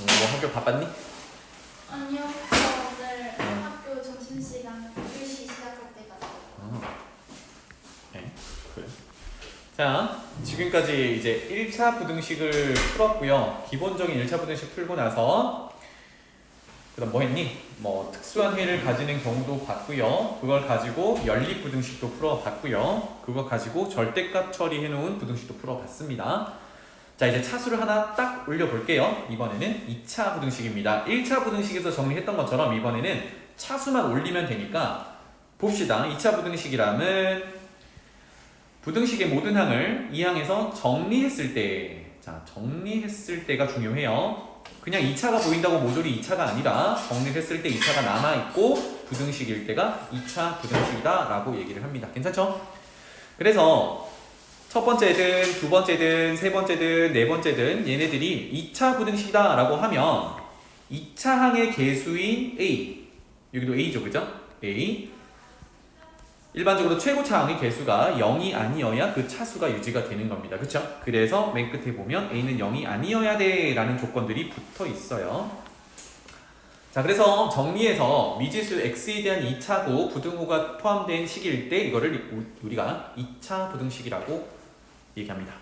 오늘 뭐 학교 바빴니? 아니요, 저 오늘 학교 점심시간 교시 시작할 때 갔어요. 네, 그래. 자, 지금까지 이제 1차 부등식을 풀었고요. 기본적인 1차 부등식 풀고 나서 그다음 뭐 했니? 뭐 특수한 해를 가지는 경우도 봤고요. 그걸 가지고 연립 부등식도 풀어봤고요. 그거 가지고 절대값 처리해 놓은 부등식도 풀어봤습니다. 자, 이제 차수를 하나 딱 올려볼게요. 이번에는 2차 부등식입니다. 1차 부등식에서 정리했던 것처럼 이번에는 차수만 올리면 되니까 봅시다. 2차 부등식이라면 부등식의 모든 항을 이 항에서 정리했을 때, 자, 정리했을 때가 중요해요. 그냥 2차가 보인다고 모조리 2차가 아니라 정리했을 때 2차가 남아있고 부등식일 때가 2차 부등식이다 라고 얘기를 합니다. 괜찮죠? 그래서 첫 번째든 두 번째든 세 번째든 네 번째든 얘네들이 2차 부등식이다 라고 하면 2차 항의 개수인 A, 여기도 A죠, 그죠? A. 일반적으로 최고차 항의 개수가 0이 아니어야 그 차수가 유지가 되는 겁니다. 그쵸? 그래서 맨 끝에 보면 A는 0이 아니어야 돼 라는 조건들이 붙어 있어요. 자, 그래서 정리해서 미지수 x에 대한 2차고 부등호가 포함된 식일 때 이거를 우리가 2차 부등식이라고 얘기합니다.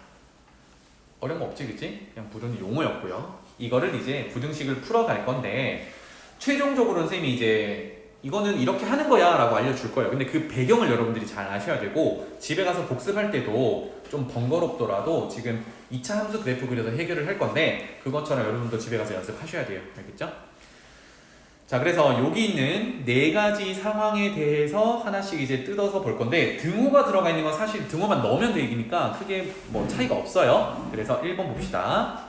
어려운 거 없지, 그치? 그냥 부르는 용어였고요. 이거를 이제 부등식을 풀어갈 건데 최종적으로는 쌤이 이제 이거는 이렇게 하는 거야 라고 알려줄 거예요. 근데 그 배경을 여러분들이 잘 아셔야 되고 집에 가서 복습할 때도 좀 번거롭더라도 지금 2차 함수 그래프 그려서 해결을 할 건데 그것처럼 여러분도 집에 가서 연습하셔야 돼요. 알겠죠? 자, 그래서 여기 있는 네 가지 상황에 대해서 하나씩 이제 뜯어서 볼 건데 등호가 들어가 있는 건 사실 등호만 넣으면 되니까 크게 뭐 차이가 없어요. 그래서 1번 봅시다.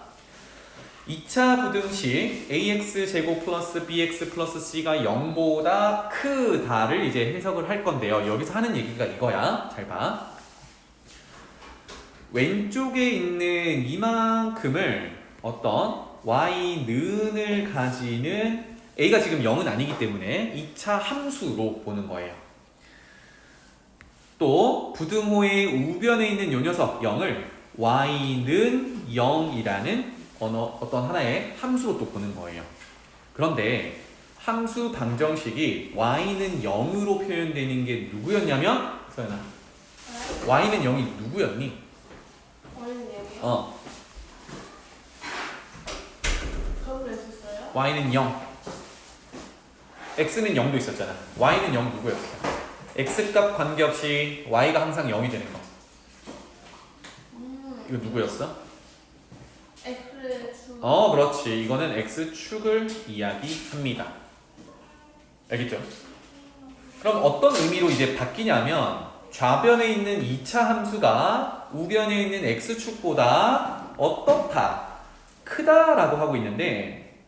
2차 부등식 ax 제곱 플러스 bx 플러스 c가 0보다 크다를 이제 해석을 할 건데요. 여기서 하는 얘기가 이거야. 잘 봐. 왼쪽에 있는 이만큼을 어떤 y는을 가지는 a가 지금 0은 아니기 때문에 2차 함수로 보는 거예요. 또 부등호의 우변에 있는 요 녀석 0을 y는 0이라는 어떤 하나의 함수로 또 보는 거예요. 그런데 함수 방정식이 y는 0으로 표현되는 게 누구였냐면 서연아, y는 0이 누구였니? 어린 내용이요? 저도 했었어요? y는 0, x는 0도 있었잖아. y는 0 누구였어? x값 관계없이 y가 항상 0이 되는 거. 이거 누구였어? X축. 그렇지. 이거는 x축을 이야기합니다. 알겠죠? 그럼 어떤 의미로 이제 바뀌냐면 좌변에 있는 2차 함수가 우변에 있는 x축보다 어떻다, 크다라고 하고 있는데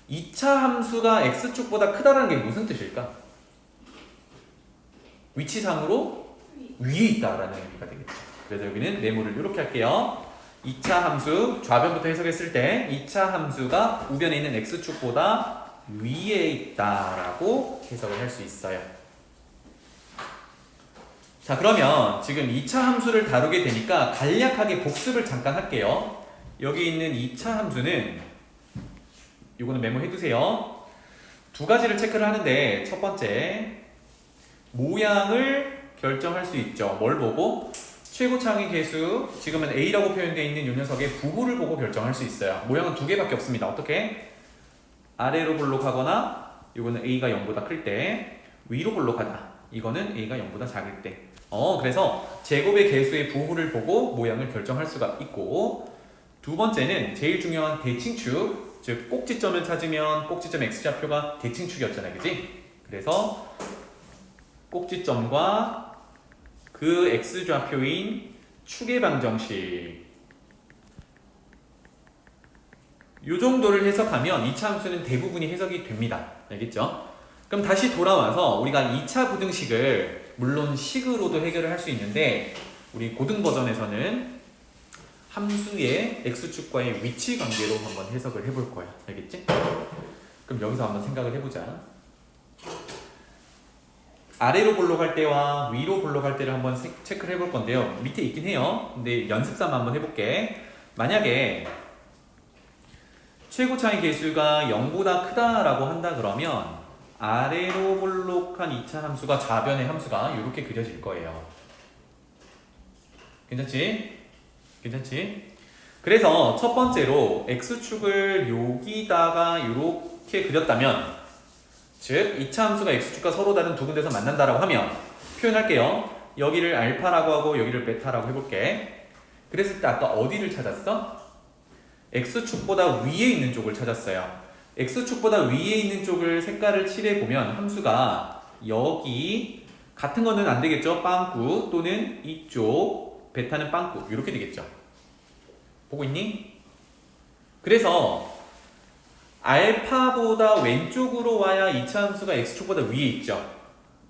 2차 함수가 x축보다 크다라는 게 무슨 뜻일까? 위치상으로 위에 있다라는 의미가 되겠죠. 그래서 여기는 네모를 이렇게 할게요. 2차 함수 좌변부터 해석했을 때 2차 함수가 우변에 있는 x축보다 위에 있다라고 해석을 할 수 있어요. 자, 그러면 지금 2차 함수를 다루게 되니까 간략하게 복습을 잠깐 할게요. 여기 있는 2차 함수는 이거는 메모해두세요. 두 가지를 체크를 하는데 첫 번째, 모양을 결정할 수 있죠. 뭘 보고? 최고차항의 개수, 지금은 a라고 표현되어 있는 이 녀석의 부호를 보고 결정할 수 있어요. 모양은 두 개밖에 없습니다. 어떻게? 아래로 볼록하거나 이거는 a가 0보다 클 때, 위로 볼록하다. 이거는 a가 0보다 작을 때. 그래서 제곱의 개수의 부호를 보고 모양을 결정할 수가 있고, 두 번째는 제일 중요한 대칭축, 즉 꼭지점을 찾으면 꼭지점 x좌표가 대칭축이었잖아요. 그지? 그래서 꼭지점과 그 x좌표인 축의 방정식 요 정도를 해석하면 2차 함수는 대부분이 해석이 됩니다. 알겠죠? 그럼 다시 돌아와서 우리가 2차 부등식을 물론 식으로도 해결을 할 수 있는데 우리 고등 버전에서는 함수의 x축과의 위치 관계로 한번 해석을 해볼 거야. 알겠지? 그럼 여기서 한번 생각을 해보자. 아래로 볼록할 때와 위로 볼록할 때를 한번 체크를 해볼 건데요. 밑에 있긴 해요. 근데 연습 삼아 한번 해볼게. 만약에 최고 차이 계수가 0보다 크다라고 한다 그러면 아래로 볼록한 2차 함수가 좌변의 함수가 이렇게 그려질 거예요. 괜찮지? 괜찮지? 그래서 첫 번째로 x축을 여기다가 이렇게 그렸다면 즉 2차 함수가 x축과 서로 다른 두 군데서 만난다라고 하면 표현할게요. 여기를 알파라고 하고 여기를 베타라고 해볼게. 그랬을 때 아까 어디를 찾았어? x축보다 위에 있는 쪽을 찾았어요. x축보다 위에 있는 쪽을 색깔을 칠해보면 함수가 여기 같은 거는 안 되겠죠? 빵꾸 또는 이쪽 베타는 빵꾸 이렇게 되겠죠. 보고 있니? 그래서 알파보다 왼쪽으로 와야 2차 함수가 x축보다 위에 있죠.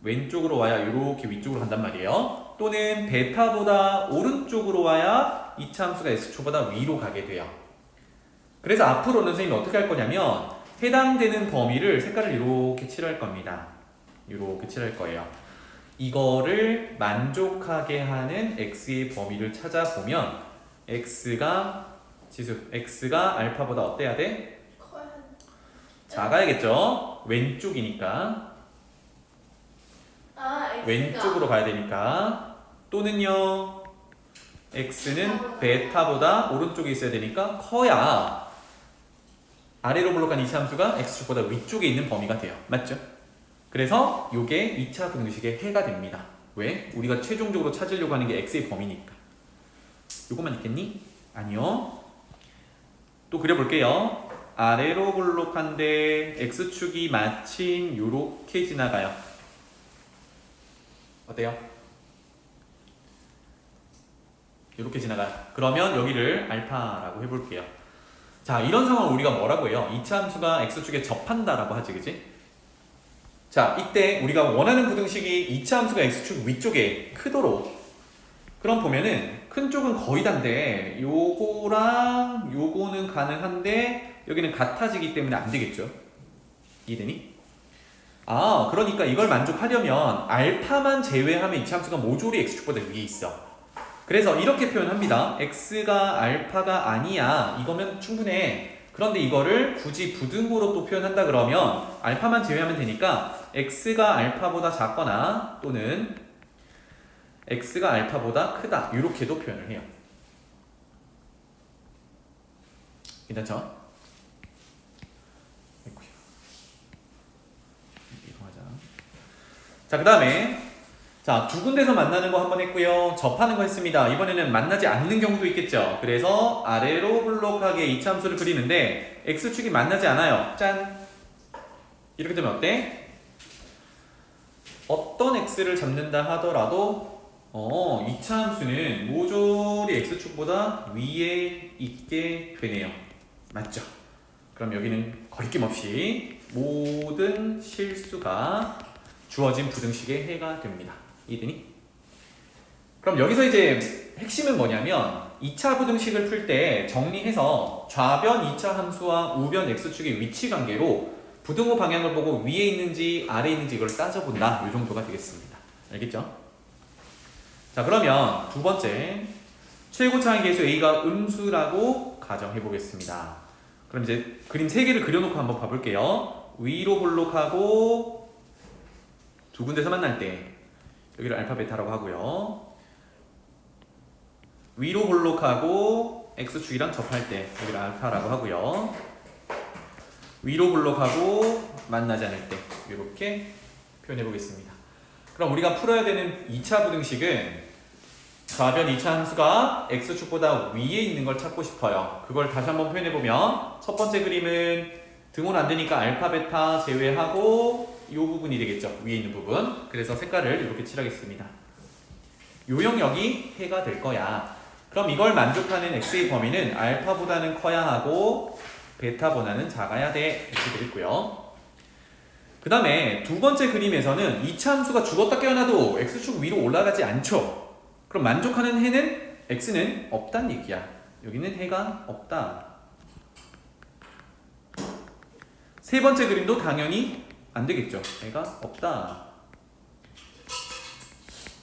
왼쪽으로 와야 이렇게 위쪽으로 간단 말이에요. 또는 베타보다 오른쪽으로 와야 2차 함수가 x축보다 위로 가게 돼요. 그래서 앞으로는 선생님이 어떻게 할 거냐면 해당되는 범위를 색깔을 이렇게 칠할 겁니다. 이렇게 칠할 거예요. 이거를 만족하게 하는 x의 범위를 찾아보면 x가 알파보다 어때야 돼? 커야 돼. 작아야겠죠? 왼쪽이니까 X가 왼쪽으로 가야 되니까 또는요 x는 베타보다 오른쪽에 있어야 되니까 커야 아래로 볼록한 2차 함수가 x축보다 위쪽에 있는 범위가 돼요. 맞죠? 그래서 이게 2차 부등식의 해가 됩니다. 왜? 우리가 최종적으로 찾으려고 하는 게 x의 범위니까. 요것만 있겠니? 아니요. 또 그려볼게요. 아래로 볼록한데 x축이 마침 요렇게 지나가요. 어때요? 요렇게 지나가요. 그러면 여기를 알파라고 해볼게요. 자, 이런 상황을 우리가 뭐라고 해요? 2차 함수가 x축에 접한다라고 하지, 그지? 자, 이때 우리가 원하는 부등식이 2차 함수가 x축 위쪽에 크도록 그럼 보면은 큰 쪽은 거의 다인데 요거랑 요거는 가능한데 여기는 같아지기 때문에 안 되겠죠? 이해되니? 아, 그러니까 이걸 만족하려면 알파만 제외하면 2차 함수가 모조리 x축보다 위에 있어. 그래서 이렇게 표현합니다. x가 알파가 아니야. 이거면 충분해. 그런데 이거를 굳이 부등호로 또 표현한다 그러면 알파만 제외하면 되니까 x가 알파보다 작거나 또는 x가 알파보다 크다. 이렇게도 표현을 해요. 괜찮죠? 자, 그 다음에 두 군데서 만나는 거 한번 했고요. 접하는 거 했습니다. 이번에는 만나지 않는 경우도 있겠죠. 그래서 아래로 볼록하게 2차 함수를 그리는데 x축이 만나지 않아요. 짠! 이렇게 되면 어때? 어떤 x를 잡는다 하더라도 2차 함수는 모조리 x축보다 위에 있게 되네요. 맞죠? 그럼 여기는 거리낌 없이 모든 실수가 주어진 부등식의 해가 됩니다. 이해되니? 그럼 여기서 이제 핵심은 뭐냐면 2차 부등식을 풀 때 정리해서 좌변 2차 함수와 우변 x축의 위치 관계로 부등호 방향을 보고 위에 있는지 아래에 있는지 이걸 따져본다. 이 정도가 되겠습니다. 알겠죠? 자, 그러면 두 번째 최고 차이 계수 a가 음수라고 가정해 보겠습니다. 그럼 이제 그림 3개를 그려놓고 한번 봐볼게요. 위로 볼록하고 두 군데서 만날 때 여기를 알파 베타라고 하고요. 위로 볼록하고 x축이랑 접할 때 여기를 알파라고 하고요. 위로 볼록하고 만나지 않을 때 이렇게 표현해 보겠습니다. 그럼 우리가 풀어야 되는 2차 부등식은 좌변 2차 함수가 x축보다 위에 있는 걸 찾고 싶어요. 그걸 다시 한번 표현해 보면 첫 번째 그림은 등호는 안 되니까 알파 베타 제외하고 이 부분이 되겠죠. 위에 있는 부분. 그래서 색깔을 이렇게 칠하겠습니다. 요 영역이 해가 될 거야. 그럼 이걸 만족하는 x의 범위는 알파보다는 커야 하고 베타보다는 작아야 돼. 이렇게 되겠고요. 그 다음에 두 번째 그림에서는 2차 함수가 죽었다 깨어나도 x축 위로 올라가지 않죠. 그럼 만족하는 해는 x는 없단 얘기야. 여기는 해가 없다. 세 번째 그림도 당연히 안 되겠죠. 해가 없다.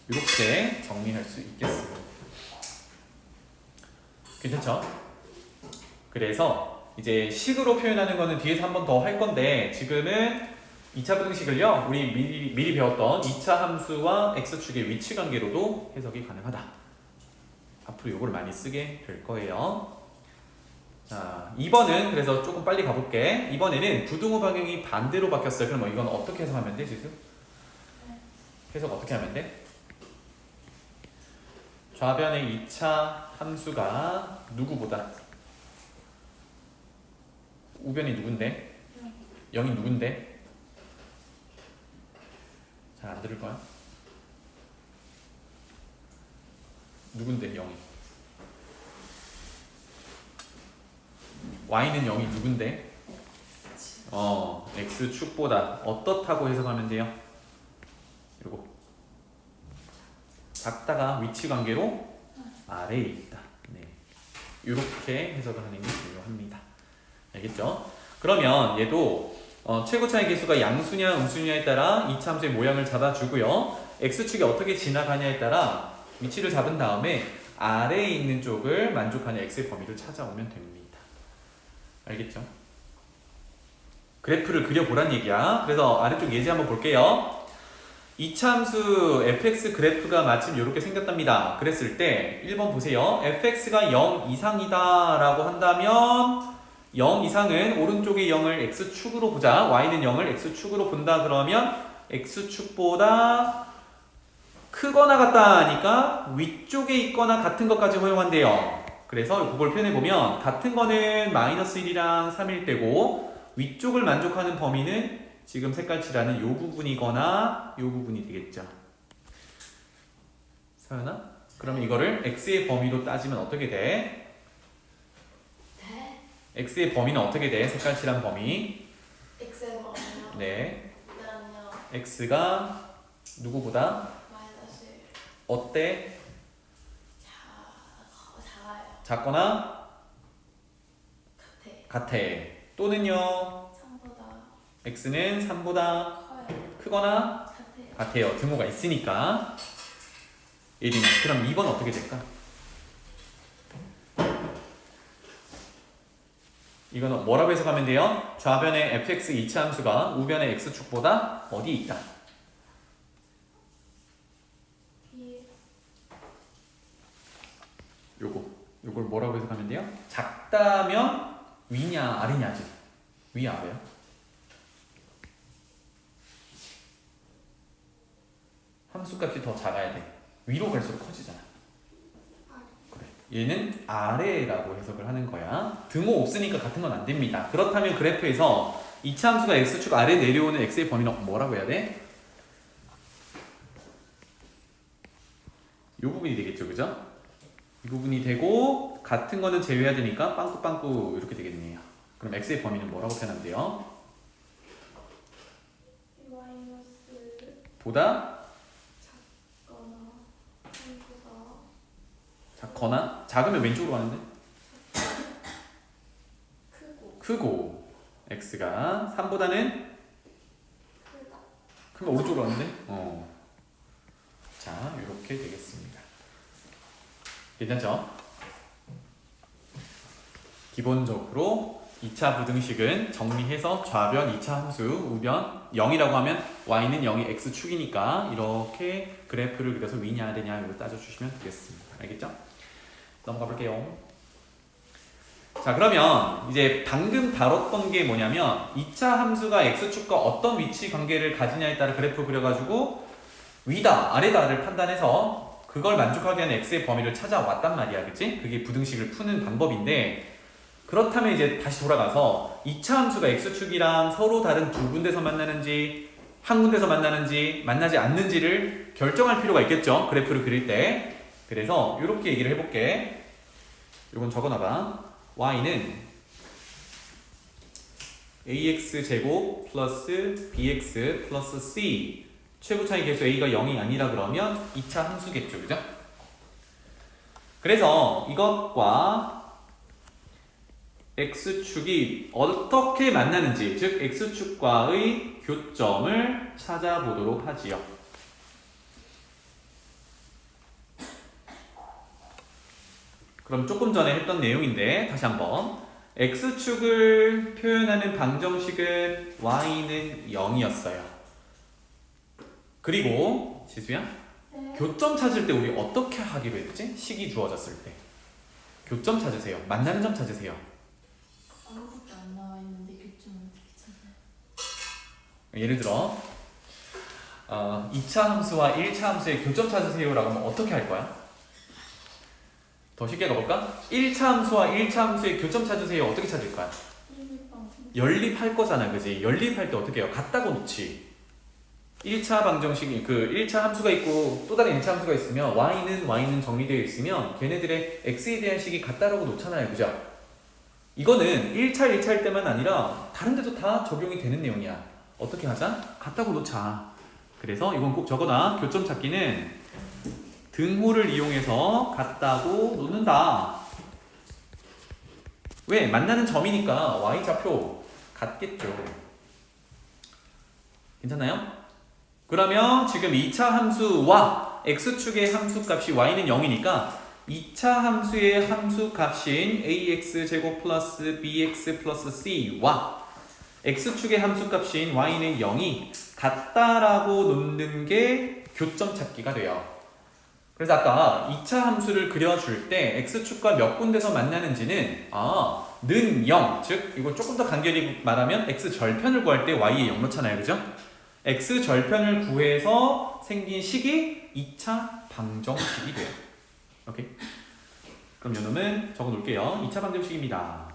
이렇게 정리할 수 있겠습니다. 괜찮죠? 그래서 이제 식으로 표현하는 거는 뒤에서 한 번 더 할 건데 지금은 2차 부등식을요. 우리 미리 배웠던 2차 함수와 x축의 위치 관계로도 해석이 가능하다. 앞으로 요거를 많이 쓰게 될 거예요. 자, 2번은 그래서 조금 빨리 가볼게. 이번에는 부등호 방향이 반대로 바뀌었어요. 그럼 뭐 이건 어떻게 해석하면 돼, 지수? 해석 어떻게 하면 돼? 좌변의 2차 함수가 누구보다? 우변이 누군데? 0이 누군데? 잘 안 들을 거야? 누군데 0이? y는 0이 누군데? x축보다 어떻다고 해석하면 돼요? 요거 작다가 위치 관계로 아래에 있다. 네. 이렇게 해석을 하는 게 중요합니다. 알겠죠? 그러면 얘도 최고차의 개수가 양수냐 음수냐에 따라 이 함수의 모양을 잡아주고요. x축이 어떻게 지나가냐에 따라 위치를 잡은 다음에 아래에 있는 쪽을 만족하는 x의 범위를 찾아오면 됩니다. 알겠죠? 그래프를 그려보란 얘기야. 그래서 아래쪽 예제 한번 볼게요. 이차함수 fx 그래프가 마침 이렇게 생겼답니다. 그랬을 때 1번 보세요. fx가 0 이상이다 라고 한다면 0 이상은 오른쪽의 0을 x축으로 보자. y는 0을 x축으로 본다 그러면 x축보다 크거나 같다 하니까 위쪽에 있거나 같은 것까지 허용한대요. 그래서 그걸 표현해보면 같은 거는 마이너스 1이랑 3일 때고 위쪽을 만족하는 범위는 지금 색깔 칠하는 요 부분이거나 요 부분이 되겠죠. 서연아? 그러면 이거를 x의 범위로 따지면 어떻게 돼? x의 범위는 어떻게 돼? 색깔 칠한 범위. x의 범위요? 네. 그다음요. x가 누구보다? 마이너스 1. 어때? 작아요. 작거나? 같아. 또는요? 3보다 x는 3보다 커요. 크거나? 같아요. 같아요. 등호가 있으니까. 예린이. 그럼 2번 어떻게 될까? 이거는 뭐라고 해석하면 돼요? 좌변의 fx 2차 함수가 우변의 x축보다 어디 있다? 요걸 뭐라고 해석하면 돼요? 작다면 위냐 아래냐지. 위 아래야? 함수값이 더 작아야 돼. 위로 갈수록 커지잖아. 그래. 얘는 아래라고 해석을 하는 거야. 등호 없으니까 같은 건 안 됩니다. 그렇다면 그래프에서 2차 함수가 x축 아래 내려오는 x의 범위는 뭐라고 해야 돼? 이 부분이 되겠죠, 그죠? 이 부분이 되고 같은 거는 제외해야 되니까 빵꾸빵꾸 이렇게 되겠네요. 그럼 x의 범위는 뭐라고 표현하면 돼요? 마이너스 보다 작거나 3보다 작거나 작으면 왼쪽으로 가는데 크고 x가 3보다는 크다. 크면 오른쪽으로 가는데 자 이렇게 되겠습니다. 괜찮죠? 기본적으로 2차 부등식은 정리해서 좌변 2차 함수 우변 0이라고 하면 y는 0이 x축이니까 이렇게 그래프를 그려서 위냐 아래냐 이걸 따져주시면 되겠습니다. 알겠죠? 넘어가 볼게요. 자 그러면 이제 방금 다뤘던 게 뭐냐면 2차 함수가 x축과 어떤 위치 관계를 가지냐에 따라 그래프 그려가지고 위다 아래다를 판단해서 그걸 만족하게 하는 x의 범위를 찾아왔단 말이야. 그치? 그게 부등식을 푸는 방법인데 그렇다면 이제 다시 돌아가서 2차 함수가 x축이랑 서로 다른 두 군데서 만나는지 한 군데서 만나는지 만나지 않는지를 결정할 필요가 있겠죠. 그래프를 그릴 때. 그래서 이렇게 얘기를 해볼게. 이건 적어놔봐. y는 ax제곱 플러스 bx 플러스 c 최고차의 개수 a가 0이 아니라 그러면 2차 함수겠죠. 그죠? 그래서 이것과 x축이 어떻게 만나는지 즉 x축과의 교점을 찾아보도록 하지요. 그럼 조금 전에 했던 내용인데 다시 한번 x축을 표현하는 방정식은 y는 0이었어요. 그리고 지수야, 네. 교점 찾을 때 우리 어떻게 하기로 했지? 식이 주어졌을 때 교점 찾으세요. 만나는 점 찾으세요. 아무것도 안 나와 있는데 교점은 어떻게 찾아요? 예를 들어 2차 함수와 1차 함수의 교점 찾으세요라고 하면 어떻게 할 거야? 더 쉽게 가볼까? 1차 함수와 1차 함수의 교점 찾으세요. 어떻게 찾을 거야? 연립할 거잖아, 그지? 연립할 때 어떻게 해요? 같다고 놓지. 1차 방정식이 1차 함수가 있고 또 다른 1차 함수가 있으면 y는 정리되어 있으면 걔네들의 x에 대한 식이 같다라고 놓잖아요, 그죠? 이거는 1차일 때만 아니라 다른 데도 다 적용이 되는 내용이야. 어떻게 하자? 같다고 놓자. 그래서 이건 꼭 적어놔. 교점 찾기는 등호를 이용해서 같다고 놓는다. 왜? 만나는 점이니까 y좌표 같겠죠. 괜찮나요? 그러면 지금 2차 함수와 x축의 함수값이 y는 0이니까 2차 함수의 함수값인 ax제곱 플러스 bx 플러스 c와 x축의 함수값인 y는 0이 같다라고 놓는 게 교점 찾기가 돼요. 그래서 아까 2차 함수를 그려줄 때 x축과 몇 군데서 만나는지는 는 0, 즉 이거 조금 더 간결히 말하면 x절편을 구할 때 y에 0 넣잖아요, 그죠? x절편을 구해서 생긴 식이 2차 방정식이 돼요. 오케이? 그럼 요놈은 적어 놓을게요. 2차 방정식입니다.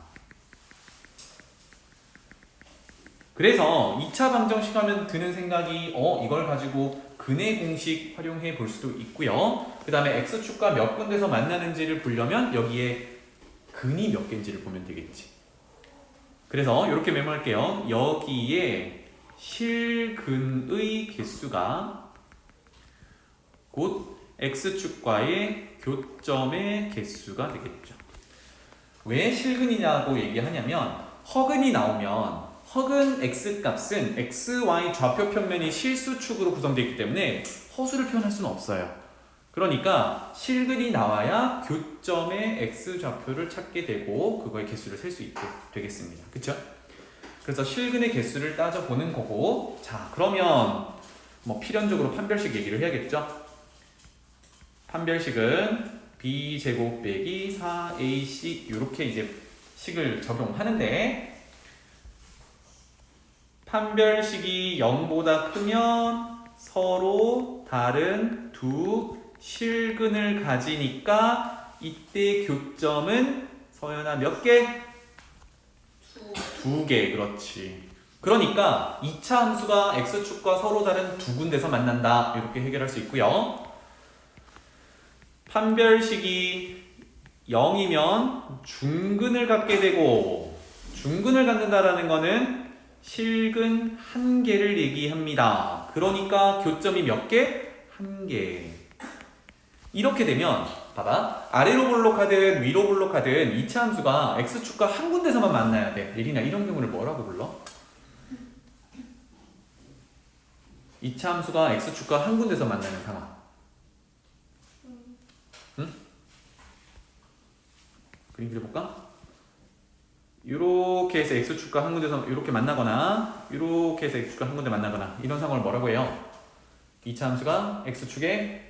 그래서 2차 방정식 하면 드는 생각이 이걸 가지고 근의 공식 활용해 볼 수도 있고요. 그 다음에 x축과 몇 군데서 만나는지를 보려면 여기에 근이 몇 개인지를 보면 되겠지. 그래서 이렇게 메모할게요. 여기에 실근의 개수가 곧 x축과의 교점의 개수가 되겠죠. 왜 실근이냐고 얘기하냐면 허근이 나오면 허근 x값은 xy 좌표 평면이 실수축으로 구성되어 있기 때문에 허수를 표현할 수는 없어요. 그러니까 실근이 나와야 교점의 x좌표를 찾게 되고 그거의 개수를 셀 수 있게 되겠습니다. 그쵸? 그래서 실근의 개수를 따져보는 거고, 자 그러면 뭐 필연적으로 판별식 얘기를 해야겠죠? 판별식은 b제곱 빼기 4ac 이렇게 이제 식을 적용하는데 판별식이 0보다 크면 서로 다른 두 실근을 가지니까 이때 교점은 서연아 몇 개? 두 개, 그렇지. 그러니까 2차 함수가 x축과 서로 다른 두 군데서 만난다. 이렇게 해결할 수 있고요. 판별식이 0이면 중근을 갖게 되고 중근을 갖는다라는 거는 실근 한 개를 얘기합니다. 그러니까 교점이 몇 개? 한 개. 이렇게 되면 봐봐. 아래로 볼록하든 위로 볼록하든 2차 함수가 x축과 한 군데서만 만나야 돼. 예린아 이런 경우를 뭐라고 불러? 2차 함수가 x축과 한 군데서 만나는 상황. 응? 그림 그려볼까? 이렇게 해서 x축과 한 군데서 이렇게 만나거나 이렇게 해서 x축과 한 군데 만나거나 이런 상황을 뭐라고 해요? 2차 함수가 x축에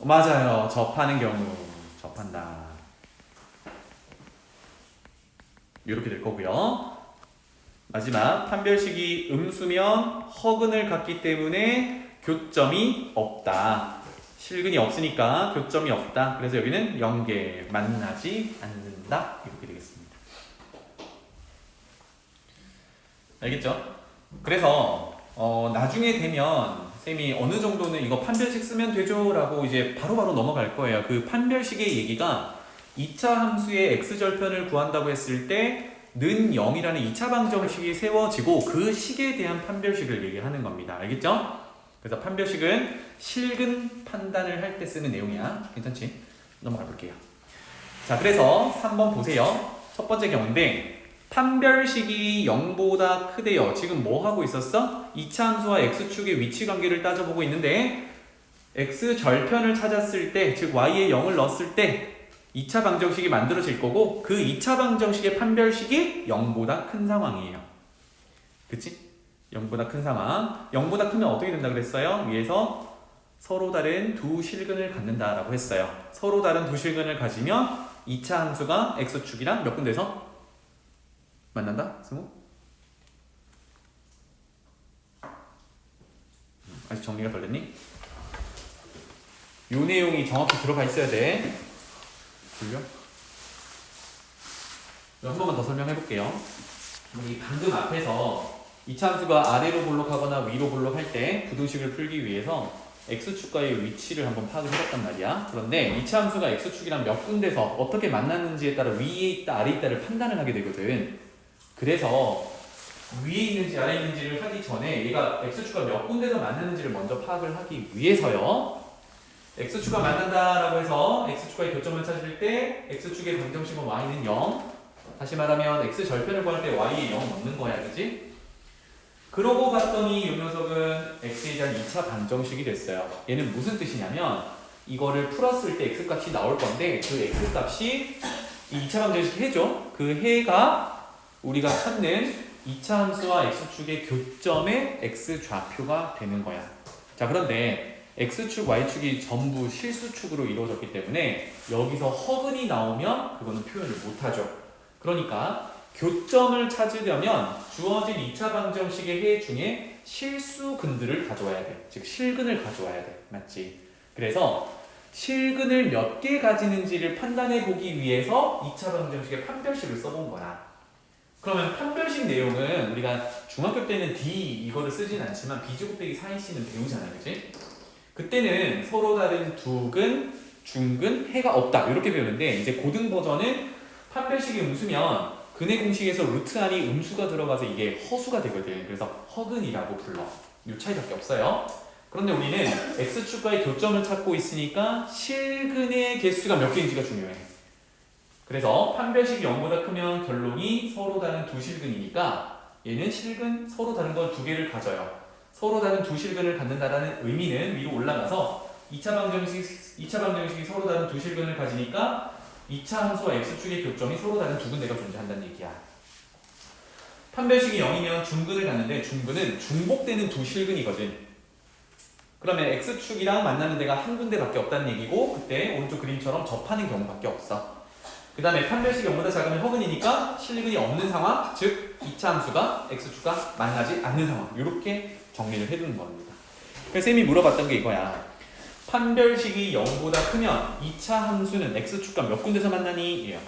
맞아요. 접하는 경우. 접한다. 이렇게 될 거고요. 마지막 판별식이 음수면 허근을 갖기 때문에 교점이 없다. 실근이 없으니까 교점이 없다. 그래서 여기는 0개 만나지 않는다. 이렇게 되겠습니다. 알겠죠? 그래서 나중에 되면 쌤이 어느 정도는 이거 판별식 쓰면 되죠 라고 이제 바로바로 넘어갈 거예요. 그 판별식의 얘기가 2차 함수의 x절편을 구한다고 했을 때 는 0이라는 2차 방정식이 세워지고 그 식에 대한 판별식을 얘기하는 겁니다. 알겠죠? 그래서 판별식은 실근 판단을 할 때 쓰는 내용이야. 괜찮지? 넘어가 볼게요. 자, 그래서 3번 보세요. 첫 번째 경우인데 판별식이 0보다 크대요. 지금 뭐 하고 있었어? 2차 함수와 x축의 위치 관계를 따져보고 있는데 x절편을 찾았을 때, 즉 y에 0을 넣었을 때 2차 방정식이 만들어질 거고 그 2차 방정식의 판별식이 0보다 큰 상황이에요. 그치? 0보다 큰 상황. 0보다 크면 어떻게 된다 그랬어요? 위에서 서로 다른 두 실근을 갖는다라고 했어요. 서로 다른 두 실근을 가지면 2차 함수가 x축이랑 몇 군데서 만난다? 승우? 아직 정리가 덜 됐니? 요 내용이 정확히 들어가 있어야 돼. 돌려? 한 번만 더 설명해 볼게요. 우리 방금 앞에서 2차 함수가 아래로 볼록하거나 위로 볼록할 때 부등식을 풀기 위해서 x축과의 위치를 한번 파악을 해봤단 말이야. 그런데 2차 함수가 x축이랑 몇 군데서 어떻게 만났는지에 따라 위에 있다 아래 있다를 판단을 하게 되거든. 그래서 위에 있는지 아래 있는지를 하기 전에 얘가 x축과 몇 군데서 만났는지를 먼저 파악을 하기 위해서요. x축과 만난다라고 해서 x축과의 교점을 찾을 때 x축의 방정식은 y는 0. 다시 말하면 x 절편을 구할 때 y에 0 넣는 거야, 그지? 그러고 봤더니 이 녀석은 x에 대한 2차 방정식이 됐어요. 얘는 무슨 뜻이냐면 이거를 풀었을 때 x 값이 나올 건데 그 x 값이 이 2차 방정식 해죠. 그 해가 우리가 찾는 2차 함수와 x축의 교점의 x 좌표가 되는 거야. 자, 그런데 x축, y축이 전부 실수축으로 이루어졌기 때문에 여기서 허근이 나오면 그거는 표현을 못하죠. 그러니까 교점을 찾으려면 주어진 2차 방정식의 해 중에 실수근들을 가져와야 돼. 즉 실근을 가져와야 돼. 맞지? 그래서 실근을 몇 개 가지는지를 판단해 보기 위해서 2차 방정식의 판별식을 써본 거야. 그러면 판별식 내용은 우리가 중학교 때는 D 이거를 쓰진 않지만 B제곱 빼기 4AC는 배우잖아요. 그치? 그때는 서로 다른 두근, 중근, 해가 없다 이렇게 배우는데 이제 고등 버전은 판별식이 음수면 근의 공식에서 루트 안이 음수가 들어가서 이게 허수가 되거든. 그래서 허근이라고 불러. 이 차이밖에 없어요. 그런데 우리는 x축과의 교점을 찾고 있으니까 실근의 개수가 몇 개인지가 중요해. 그래서 판별식이 0보다 크면 결론이 서로 다른 두 실근이니까 얘는 실근 서로 다른 걸 두 개를 가져요. 서로 다른 두 실근을 갖는다라는 의미는 위로 올라가서 2차 방정식이 서로 다른 두 실근을 가지니까 2차 함수와 x축의 교점이 서로 다른 두 군데가 존재한다는 얘기야. 판별식이 0이면 중근을 갖는데 중근은 중복되는 두 실근이거든. 그러면 x축이랑 만나는 데가 한 군데밖에 없다는 얘기고 그때 오른쪽 그림처럼 접하는 경우밖에 없어. 그 다음에 판별식이 0보다 작으면 허근이니까 실근이 없는 상황, 즉 2차 함수가 x축과 만나지 않는 상황. 이렇게 정리를 해두는 겁니다. 그래서 쌤이 물어봤던 게 이거야. 판별식이 0보다 크면 2차 함수는 x축과 몇 군데서 만나니? 예요.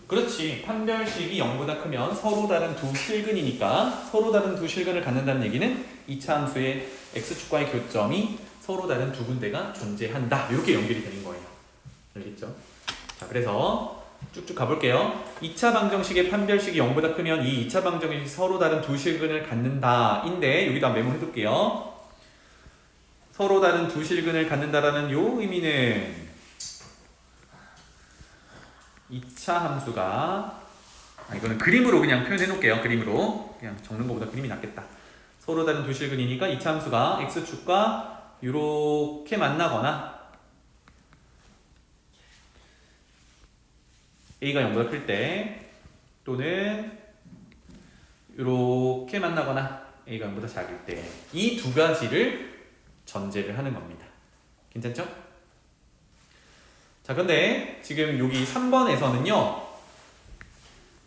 그렇지. 판별식이 0보다 크면 서로 다른 두 실근이니까 서로 다른 두 실근을 갖는다는 얘기는 2차 함수의 x축과의 교점이 서로 다른 두 군데가 존재한다. 이렇게 연결이 되는 거예요. 알겠죠? 자, 그래서 쭉쭉 가볼게요. 2차 방정식의 판별식이 0보다 크면 이 2차 방정식이 서로 다른 두 실근을 갖는다. 인데 여기다 메모해둘게요. 서로 다른 두 실근을 갖는다라는 요 의미는 2차 함수가 이거는 그림으로 그냥 표현해 놓을게요. 그림으로 그냥 적는 것보다 그림이 낫겠다. 서로 다른 두 실근이니까 2차 함수가 x축과 이렇게 만나거나 a가 0보다 클 때 또는 이렇게 만나거나 a가 0보다 작을 때 이 두 가지를 전제를 하는 겁니다. 괜찮죠? 자, 근데 지금 여기 3번에서는요.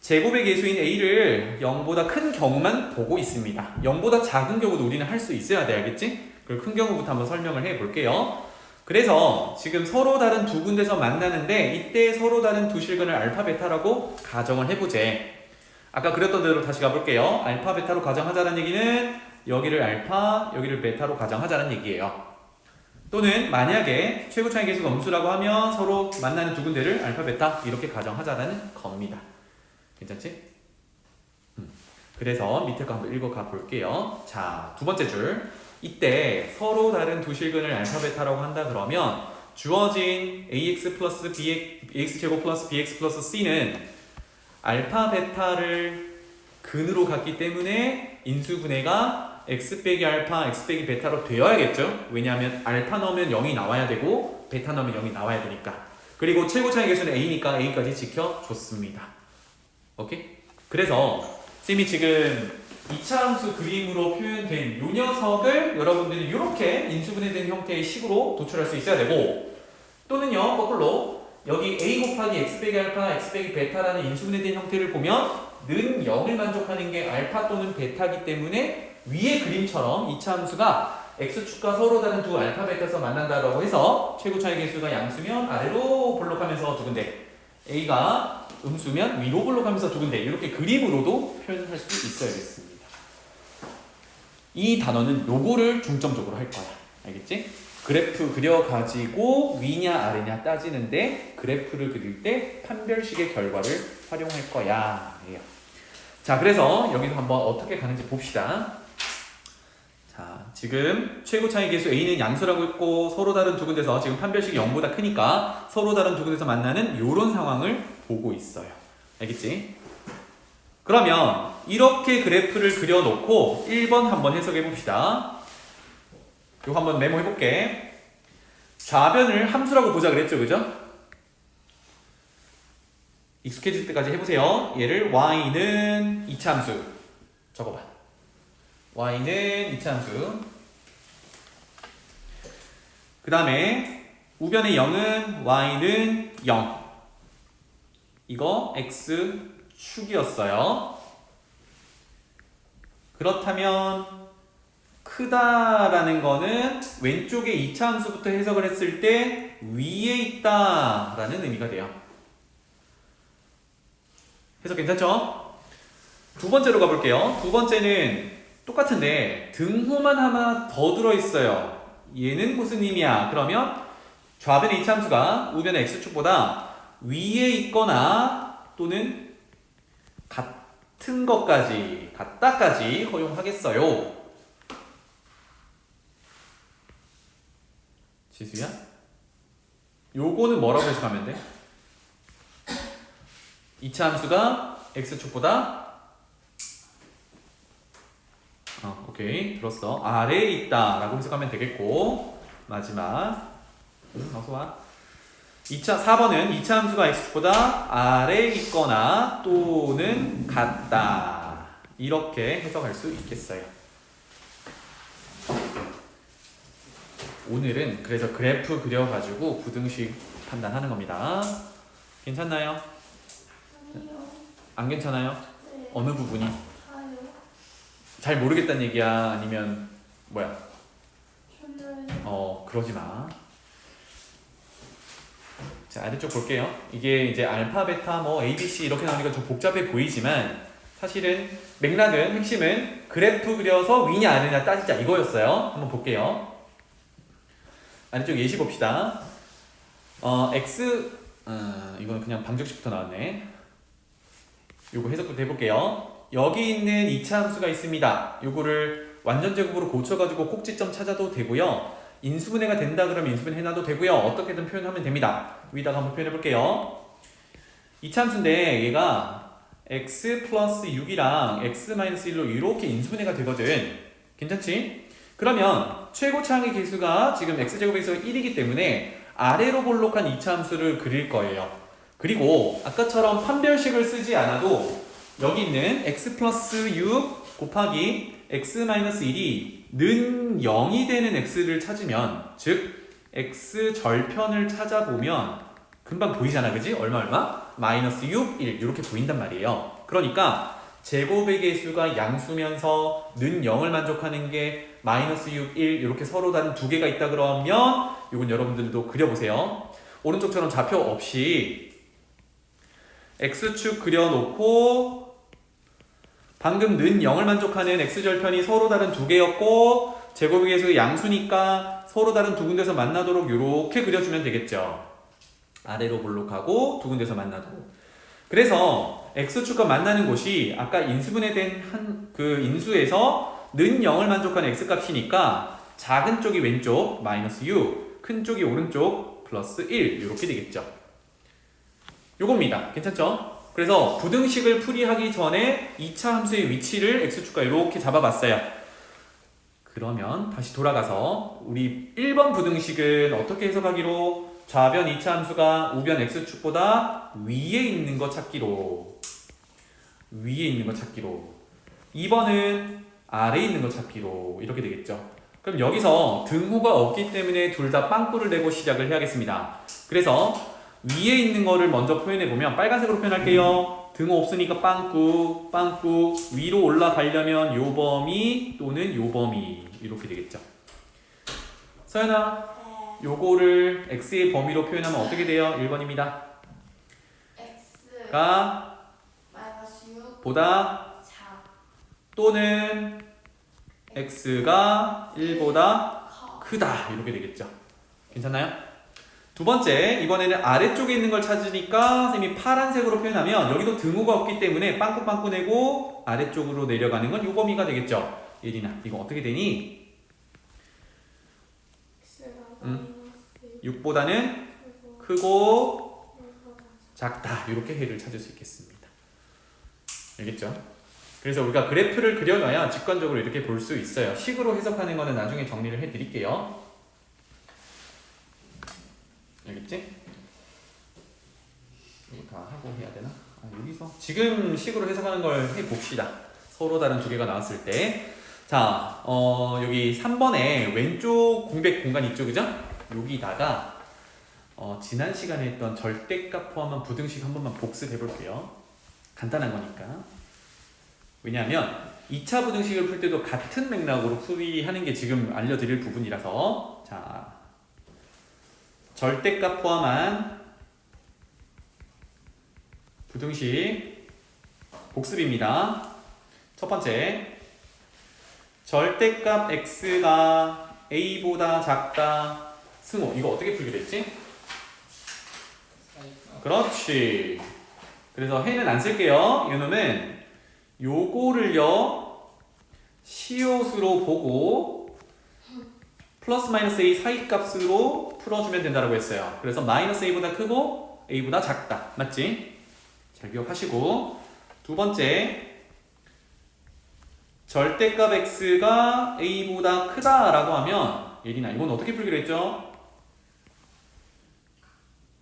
제곱의 개수인 a를 0보다 큰 경우만 보고 있습니다. 0보다 작은 경우도 우리는 할 수 있어야 돼. 알겠지? 그리고 큰 경우부터 한번 설명을 해 볼게요. 그래서 지금 서로 다른 두 군데서 만나는데 이때 서로 다른 두 실근을 알파, 베타라고 가정을 해보재. 아까 그렸던 대로 다시 가볼게요. 알파, 베타로 가정하자는 얘기는 여기를 알파, 여기를 베타로 가정하자는 얘기예요. 또는 만약에 최고 차이 개수가 음수라고 하면 서로 만나는 두 군데를 알파, 베타 이렇게 가정하자는 겁니다. 괜찮지? 그래서 밑에 거 한번 읽어가 볼게요. 자, 두 번째 줄. 이때 서로 다른 두 실근을 알파, 베타라고 한다 그러면 주어진 ax 플러스 ax 제곱 플러스 bx 플러스 c는 알파, 베타를 근으로 갔기 때문에 인수분해가 x 빼기 알파, x 빼기 베타로 되어야겠죠? 왜냐하면 알파 넣으면 0이 나와야 되고 베타 넣으면 0이 나와야 되니까. 그리고 최고 차이 계수는 a니까 a까지 지켜줬습니다. 오케이? 그래서 쌤이 지금 2차 함수 그림으로 표현된 이 녀석을 여러분들이 이렇게 인수분해된 형태의 식으로 도출할 수 있어야 되고, 또는요 거꾸로 여기 a 곱하기 x 빼기 알파 x 빼기 베타라는 인수분해된 형태를 보면 는 0을 만족하는 게 알파 또는 베타기 때문에 위의 그림처럼 2차 함수가 x축과 서로 다른 두 알파 베타에서 만난다라고 해서 최고 차이 계수가 양수면 아래로 볼록하면서 두 군데, a가 음수면 위로 볼록하면서 두 군데, 이렇게 그림으로도 표현할 수 있어야겠습니다. 이 단어는 요거를 중점적으로 할 거야. 알겠지? 그래프 그려가지고 위냐 아래냐 따지는데 그래프를 그릴 때 판별식의 결과를 활용할 거야. 예요. 자, 그래서 여기서 한번 어떻게 가는지 봅시다. 자, 지금 최고 차이 계수 a는 양수라고 했고 서로 다른 두 군데서 지금 판별식이 0보다 크니까 서로 다른 두 군데서 만나는 요런 상황을 보고 있어요. 알겠지? 그러면 이렇게 그래프를 그려놓고 1번 한번 해석해 봅시다. 이거 한번 메모해 볼게. 좌변을 함수라고 보자 그랬죠, 그죠? 익숙해질 때까지 해보세요. 얘를 y는 2차 함수 적어봐. y는 2차 함수. 그 다음에 우변의 0은 y는 0. 이거 x축이었어요. 그렇다면 크다라는 거는 왼쪽에 2차 함수부터 해석을 했을 때 위에 있다라는 의미가 돼요. 해석 괜찮죠? 두 번째로 가볼게요. 두 번째는 똑같은데 등호만 하나 더 들어있어요. 얘는 무슨 의미야? 그러면 좌변의 2차 함수가 우변의 x축보다 위에 있거나 또는 같은 것까지, 같다까지 허용하겠어요. 지수야? 요거는 뭐라고 해석하면 돼? 2차 함수가 x축보다 오케이 들었어. 아래에 있다 라고 해석하면 되겠고, 마지막 어서와 4번은 2차 함수가 x축보다 아래에 있거나 또는 같다, 이렇게 해석할 수 있겠어요. 오늘은 그래서 그래프 그려가지고 부등식 판단하는 겁니다. 괜찮나요? 아니요. 안 괜찮아요? 네. 어느 부분이? 다요. 잘 모르겠다는 얘기야? 아니면 뭐야? 저는 그러지 마. 자, 아래쪽 볼게요. 이게 이제 알파, 베타, 뭐 A, B, C 이렇게 나오니까 좀 복잡해 보이지만 사실은 맥락은, 핵심은 그래프 그려서 위냐 아래냐 따지자 이거였어요. 한번 볼게요. 아래쪽 예시 봅시다. 이거는 그냥 방정식부터 나왔네. 요거 해석부터 해볼게요. 여기 있는 2차 함수가 있습니다. 요거를 완전 제곱으로 고쳐가지고 꼭지점 찾아도 되고요. 인수분해가 된다 그러면 인수분해 해놔도 되고요. 어떻게든 표현하면 됩니다. 위다가 한번 표현해볼게요. 2차 함수인데 얘가 x 플러스 6이랑 x 마이너스 1로 이렇게 인수분해가 되거든. 괜찮지? 그러면 최고 차항의 개수가 지금 x제곱에서 1이기 때문에 아래로 볼록한 2차 함수를 그릴 거예요. 그리고 아까처럼 판별식을 쓰지 않아도 여기 있는 x 플러스 6 곱하기 x 마이너스 1이 는 0이 되는 x를 찾으면, 즉 x 절편을 찾아보면 금방 보이잖아, 그지? 얼마? 마이너스 6, 1 이렇게 보인단 말이에요. 그러니까 제곱의 개수가 양수면서 는 0을 만족하는 게 마이너스 6, 1 이렇게 서로 다른 두 개가 있다 그러면 이건 여러분들도 그려보세요. 오른쪽처럼 좌표 없이 x축 그려놓고 방금 는 0을 만족하는 x절편이 서로 다른 두 개였고 제곱의 개수가 양수니까 서로 다른 두 군데서 만나도록 이렇게 그려주면 되겠죠. 아래로 볼록하고 두 군데서 만나도록. 그래서 x축과 만나는 곳이 아까 인수분해된 그 인수에서 는 0을 만족하는 x값이니까 작은 쪽이 왼쪽 마이너스 6, 큰 쪽이 오른쪽 플러스 1 이렇게 되겠죠. 요겁니다. 괜찮죠? 그래서 부등식을 풀이하기 전에 2차 함수의 위치를 x축과 이렇게 잡아봤어요. 그러면 다시 돌아가서 우리 1번 부등식은 어떻게 해석하기로 좌변 이차함수가 우변 x축보다 위에 있는 거 찾기로. 위에 있는 거 찾기로. 2번은 아래에 있는 거 찾기로. 이렇게 되겠죠. 그럼 여기서 등호가 없기 때문에 둘 다 빵꾸를 내고 시작을 해야겠습니다. 그래서 위에 있는 거를 먼저 표현해 보면 빨간색으로 표현할게요. 등호 없으니까 빵꾸, 빵꾸. 위로 올라가려면 요 범위 또는 요 범위. 이렇게 되겠죠. 서연아, 네. 요거를 x의 범위로 표현하면 어떻게 돼요? 1번입니다. X가 가 6 보다 4 또는 x가 1보다 커. 크다. 이렇게 되겠죠. 괜찮나요? 두 번째, 이번에는 아래쪽에 있는 걸 찾으니까 선생님이 파란색으로 표현하면 여기도 등호가 없기 때문에 빵꾸빵꾸 내고 아래쪽으로 내려가는 건 요 범위가 되겠죠. 예린아, 이거 어떻게 되니? X가 6보다는 크고 작다. 이렇게 해를 찾을 수 있겠습니다. 알겠죠? 그래서 우리가 그래프를 그려놔야 직관적으로 이렇게 볼 수 있어요. 식으로 해석하는 거는 나중에 정리를 해드릴게요. 알겠지? 이거 다 하고 해야 되나? 여기서 지금 식으로 해석하는 걸 해봅시다. 서로 다른 두 개가 나왔을 때. 자, 여기 3번에 왼쪽 공백 공간 있죠, 그죠? 여기다가 지난 시간에 했던 절대값 포함한 부등식 한 번만 복습해 볼게요. 간단한 거니까. 왜냐하면 2차 부등식을 풀 때도 같은 맥락으로 풀이하는 게 지금 알려드릴 부분이라서. 자, 절대값 포함한 부등식 복습입니다. 첫 번째, 절대값 x가 a보다 작다. 승호, 이거 어떻게 풀기로 했지? 그렇지. 그래서 해는 안 쓸게요. 이놈은 요거를요 시옷으로 보고 플러스 마이너스 a 사이값으로 풀어주면 된다고 했어요. 그래서 마이너스 a보다 크고 a보다 작다. 맞지? 잘 기억하시고, 두 번째, 절대값 x가 a보다 크다라고 하면 예린아, 이건 어떻게 풀기로 했죠?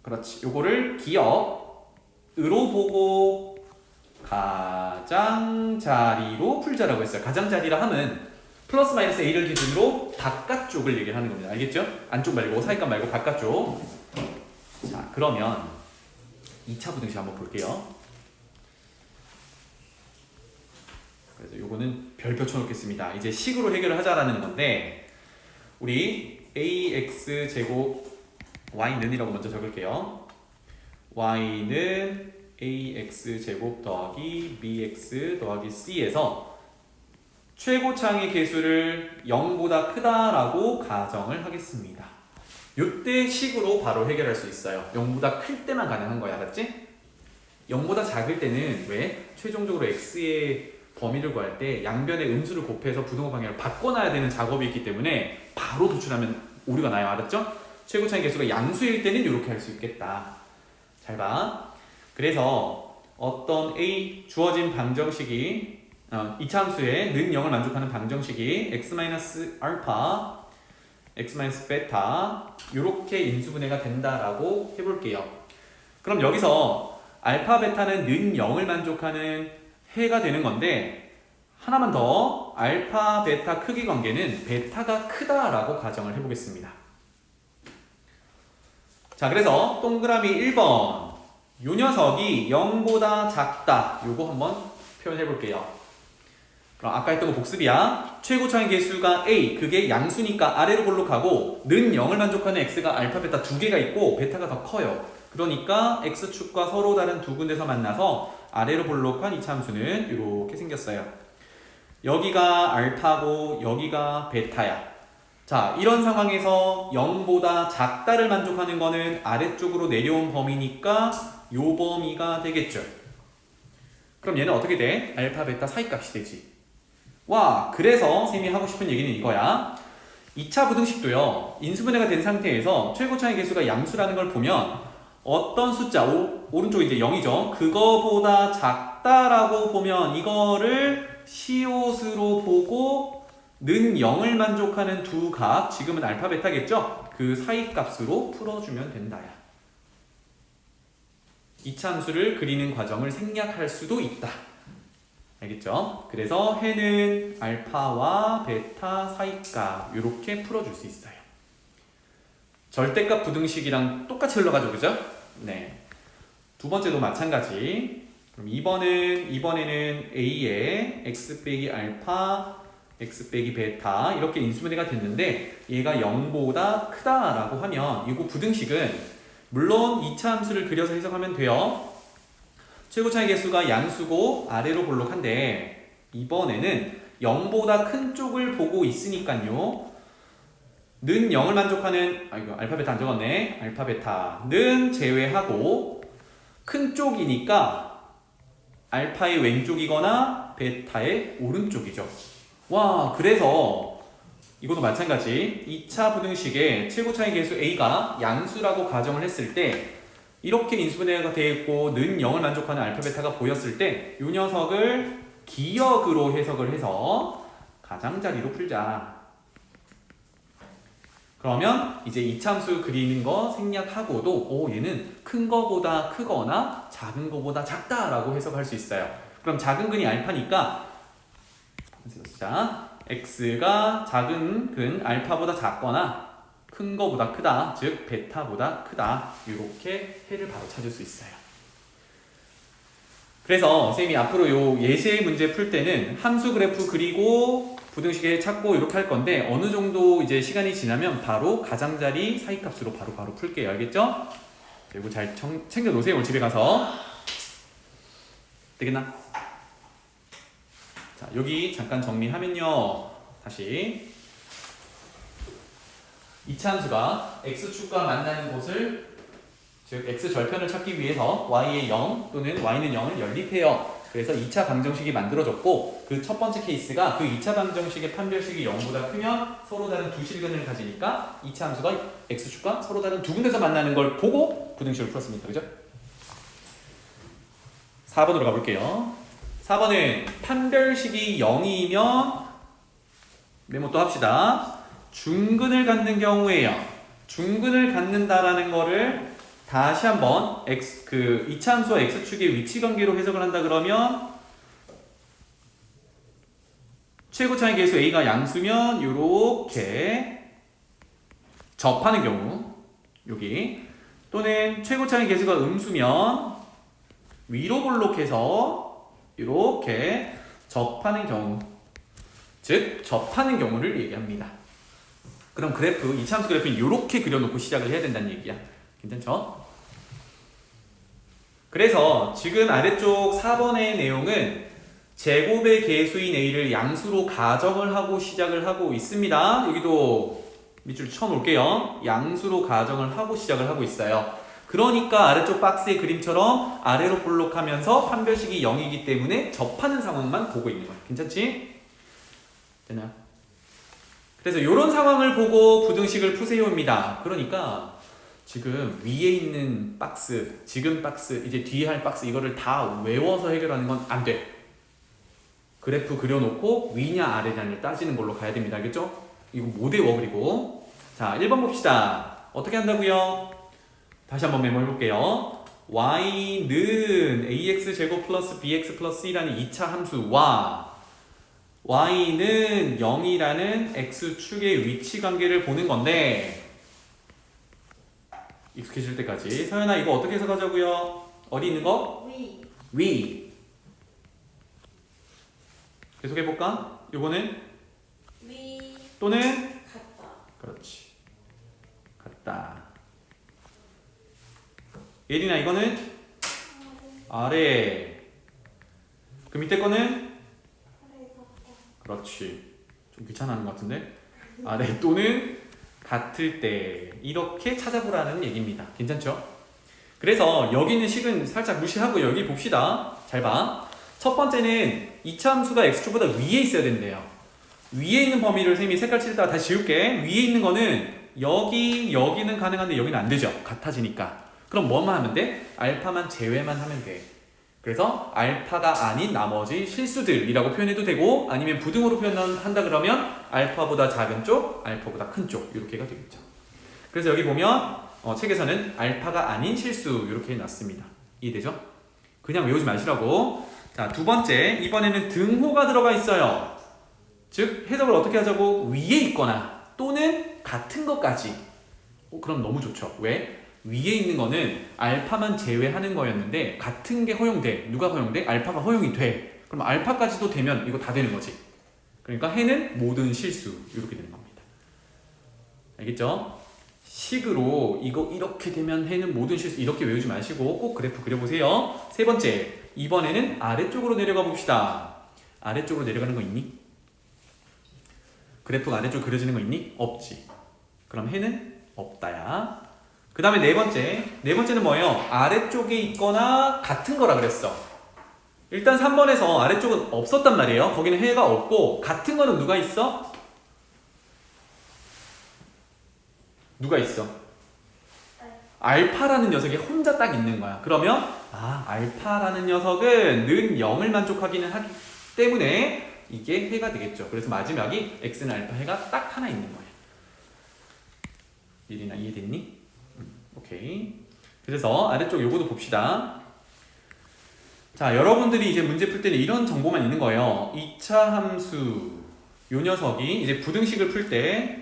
그렇지. 요거를 기억으로 보고 가장자리로 풀자라고 했어요. 가장자리라 함은 플러스 마이너스 a를 기준으로 바깥쪽을 얘기를 하는 겁니다. 알겠죠? 안쪽 말고 사이값 말고 바깥쪽. 자, 그러면 2차 부등식 한번 볼게요. 그래서 요거는 별표 쳐놓겠습니다. 이제 식으로 해결을 하자라는 건데, 우리 ax 제곱 y는 이라고 먼저 적을게요. y는 ax 제곱 더하기 bx 더하기 c에서 최고차항의 개수를 0보다 크다라고 가정을 하겠습니다. 요때 식으로 바로 해결할 수 있어요. 0보다 클 때만 가능한 거야, 알았지? 0보다 작을 때는 왜? 최종적으로 x의 범위를 구할 때 양변의 음수를 곱해서 부등호 방향을 바꿔놔야 되는 작업이 있기 때문에 바로 도출하면 오류가 나요, 알았죠? 최고차항 개수가 양수일 때는 이렇게 할 수 있겠다. 잘 봐. 그래서 어떤 a 주어진 방정식이 이차함수의 는 0을 만족하는 방정식이 x-알파, x-베타 이렇게 인수분해가 된다라고 해볼게요. 그럼 여기서 알파, 베타는 는 0을 만족하는 해가 되는 건데, 하나만 더, 알파, 베타 크기 관계는 베타가 크다라고 가정을 해보겠습니다. 자, 그래서 동그라미 1번, 요 녀석이 0보다 작다. 요거 한번 표현해 볼게요. 그럼 아까 했던 거 복습이야. 최고차항 개수가 a, 그게 양수니까 아래로 볼록하고 는 0을 만족하는 x가 알파, 베타 두 개가 있고 베타가 더 커요. 그러니까 x축과 서로 다른 두 군데서 만나서 아래로 볼록한 이차함수는 이렇게 생겼어요. 여기가 알파고 여기가 베타야. 자, 이런 상황에서 0보다 작다를 만족하는 거는 아래쪽으로 내려온 범위니까 요 범위가 되겠죠. 그럼 얘는 어떻게 돼? 알파, 베타 사이값이 되지. 와, 그래서 쌤이 하고 싶은 얘기는 이거야. 2차 부등식도요, 인수분해가 된 상태에서 최고차항 개수가 양수라는 걸 보면 어떤 숫자, 오른쪽 이제 0이죠. 그거보다 작다라고 보면 이거를 시옷으로 보고 는 0을 만족하는 두 값, 지금은 알파 베타겠죠? 그 사이 값으로 풀어주면 된다야. 이차함수를 그리는 과정을 생략할 수도 있다. 알겠죠? 그래서 해는 알파와 베타 사이값 이렇게 풀어줄 수 있어요. 절대값 부등식이랑 똑같이 흘러가죠, 그죠? 네. 두 번째도 마찬가지. 그럼 이번에는 a에 x 빼기 알파, x 빼기 베타 이렇게 인수분해가 됐는데 얘가 0보다 크다라고 하면 이거 부등식은 물론 2차 함수를 그려서 해석하면 돼요. 최고 차이 계수가 양수고 아래로 볼록한데 이번에는 0보다 큰 쪽을 보고 있으니까요. 는 0을 만족하는 이거 알파 베타 안 적었네. 알파 베타는 제외하고 큰 쪽이니까 알파의 왼쪽이거나 베타의 오른쪽이죠. 와, 그래서 이것도 마찬가지. 2차 부등식의 최고 차이 계수 a가 양수라고 가정을 했을 때 이렇게 인수분해가 되어 있고 는 0을 만족하는 알파 베타가 보였을 때 이 녀석을 기역으로 해석을 해서 가장자리로 풀자. 그러면 이제 이차함수 그리는 거 생략하고도 얘는 큰 거보다 크거나 작은 거보다 작다라고 해석할 수 있어요. 그럼 작은 근이 알파니까 자, x가 작은 근 알파보다 작거나 큰 거보다 크다, 즉 베타보다 크다, 이렇게 해를 바로 찾을 수 있어요. 그래서 선생님이 앞으로 요 예시의 문제 풀 때는 함수 그래프 그리고 부등식에 찾고 이렇게 할 건데 어느 정도 이제 시간이 지나면 바로 가장자리 사이값으로 바로 풀게요. 알겠죠? 이거 잘 챙겨 놓으세요. 오늘 집에 가서. 되겠나? 자, 여기 잠깐 정리하면요. 다시 2차 함수가 x축과 만나는 곳을 즉 x절편을 찾기 위해서 y의 0 또는 y는 0을 연립해요. 그래서 2차 방정식이 만들어졌고 그 첫 번째 케이스가 그 2차 방정식의 판별식이 0보다 크면 서로 다른 두 실근을 가지니까 2차 함수가 x축과 서로 다른 두 군데서 만나는 걸 보고 부등식을 풀었습니다. 그죠? 4번으로 가볼게요. 4번은 판별식이 0이면 메모 또 합시다. 중근을 갖는 경우에요. 중근을 갖는다라는 거를 다시 한번 그 2차 함수와 x축의 위치 관계로 해석을 한다 그러면 최고 차이 계수 a가 양수면 요렇게 접하는 경우 여기 또는 최고 차이 계수가 음수면 위로 볼록해서 이렇게 접하는 경우 즉 접하는 경우를 얘기합니다. 그럼 그래프 2차 함수 그래프는 이렇게 그려놓고 시작을 해야 된다는 얘기야. 괜찮죠? 그래서 지금 아래쪽 4번의 내용은 제곱의 계수인 a를 양수로 가정을 하고 시작을 하고 있습니다. 여기도 밑줄 쳐놓을게요. 양수로 가정을 하고 시작을 하고 있어요. 그러니까 아래쪽 박스의 그림처럼 아래로 볼록하면서 판별식이 0이기 때문에 접하는 상황만 보고 있는 거야. 괜찮지? 되나요? 그래서 이런 상황을 보고 부등식을 푸세요입니다. 그러니까 지금 위에 있는 박스, 지금 박스, 이제 뒤에 할 박스 이거를 다 외워서 해결하는 건 안 돼. 그래프 그려놓고 위냐 아래냐를 따지는 걸로 가야 됩니다. 알겠죠? 이거 못 외워. 그리고 자 1번 봅시다. 어떻게 한다고요? 다시 한번 메모해볼게요. y는 ax제곱 플러스 bx 플러스 1이라는 2차 함수와 y는 0이라는 x축의 위치 관계를 보는 건데 익숙해질 때까지. 서연아 이거 어떻게 해석하자고요? 어디 있는 거? 위. 계속 해볼까? 이거는 위 또는 같다. 그렇지. 같다. 예린아 이거는 아래. 그 밑에 거는 그렇지. 좀 귀찮아하는 것 같은데. 아래 또는 같을 때 이렇게 찾아보라는 얘기입니다. 괜찮죠? 그래서 여기 있는 식은 살짝 무시하고 여기 봅시다. 잘 봐. 첫 번째는 2차 함수가 x축보다 위에 있어야 된대요. 위에 있는 범위를 선생님이 색깔 칠다가 다시 지울게. 위에 있는 거는 여기는 가능한데 여기는 안 되죠. 같아지니까. 그럼 뭐만 하면 돼? 알파만 제외만 하면 돼. 그래서 알파가 아닌 나머지 실수들이라고 표현해도 되고 아니면 부등호로 표현한다 그러면 알파보다 작은 쪽, 알파보다 큰 쪽 이렇게가 되겠죠. 그래서 여기 보면 책에서는 알파가 아닌 실수 이렇게 해놨습니다. 이해되죠? 그냥 외우지 마시라고. 자, 두 번째, 이번에는 등호가 들어가 있어요. 즉 해석을 어떻게 하자고? 위에 있거나 또는 같은 것까지. 그럼 너무 좋죠. 왜? 위에 있는 거는 알파만 제외하는 거였는데 같은 게 허용돼. 누가 허용돼? 알파가 허용이 돼. 그럼 알파까지도 되면 이거 다 되는 거지. 그러니까 해는 모든 실수 이렇게 되는 겁니다. 알겠죠? 식으로 이거 이렇게 되면 해는 모든 실수 이렇게 외우지 마시고 꼭 그래프 그려보세요. 세 번째, 이번에는 아래쪽으로 내려가 봅시다. 아래쪽으로 내려가는 거 있니? 그래프가 아래쪽 그려지는 거 있니? 없지. 그럼 해는 없다야. 그 다음에 네 번째는 뭐예요? 아래쪽에 있거나 같은 거라 그랬어. 일단 3번에서 아래쪽은 없었단 말이에요. 거기는 해가 없고 같은 거는 누가 있어? 누가 있어? 알파라는 녀석이 혼자 딱 있는 거야. 그러면 알파라는 녀석은 는 0을 만족하기는 하기 때문에 이게 해가 되겠죠. 그래서 마지막이 x는 알파 해가 딱 하나 있는 거예요. 일이나 이해됐니? 오케이. 그래서 아래쪽 요거도 봅시다. 자, 여러분들이 이제 문제 풀 때는 이런 정보만 있는 거예요. 2차 함수 요 녀석이 이제 부등식을 풀 때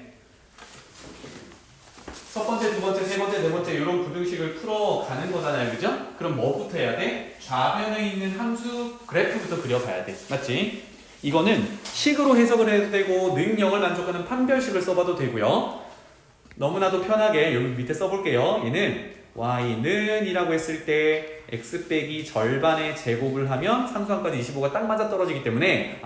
첫 번째, 두 번째, 세 번째, 네 번째 이런 부등식을 풀어가는 거잖아요. 그죠? 그럼 뭐부터 해야 돼? 좌변에 있는 함수 그래프부터 그려봐야 돼. 맞지? 이거는 식으로 해석을 해도 되고 능력을 만족하는 판별식을 써봐도 되고요. 너무나도 편하게 여기 밑에 써볼게요. 얘는 y는 이라고 했을 때 x 빼기 절반의 제곱을 하면 상수함까지 25가 딱 맞아 떨어지기 때문에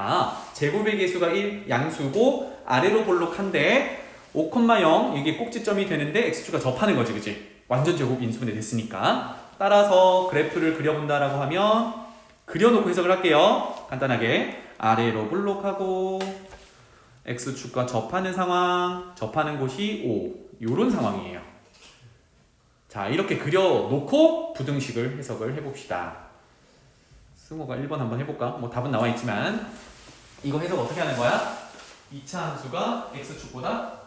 제곱의 개수가 1 양수고 아래로 볼록한데 5,0 이게 꼭지점이 되는데 x축과 접하는 거지, 그치? 완전 제곱 인수분해 됐으니까. 따라서 그래프를 그려본다라고 하면 그려놓고 해석을 할게요. 간단하게 아래로 볼록하고 x축과 접하는 상황, 접하는 곳이 5 요런 상황이에요. 자, 이렇게 그려놓고 부등식을 해석을 해봅시다. 승호가 1번 한번 해볼까? 뭐 답은 나와 있지만 이거 해석 어떻게 하는 거야? 2차 함수가 x축보다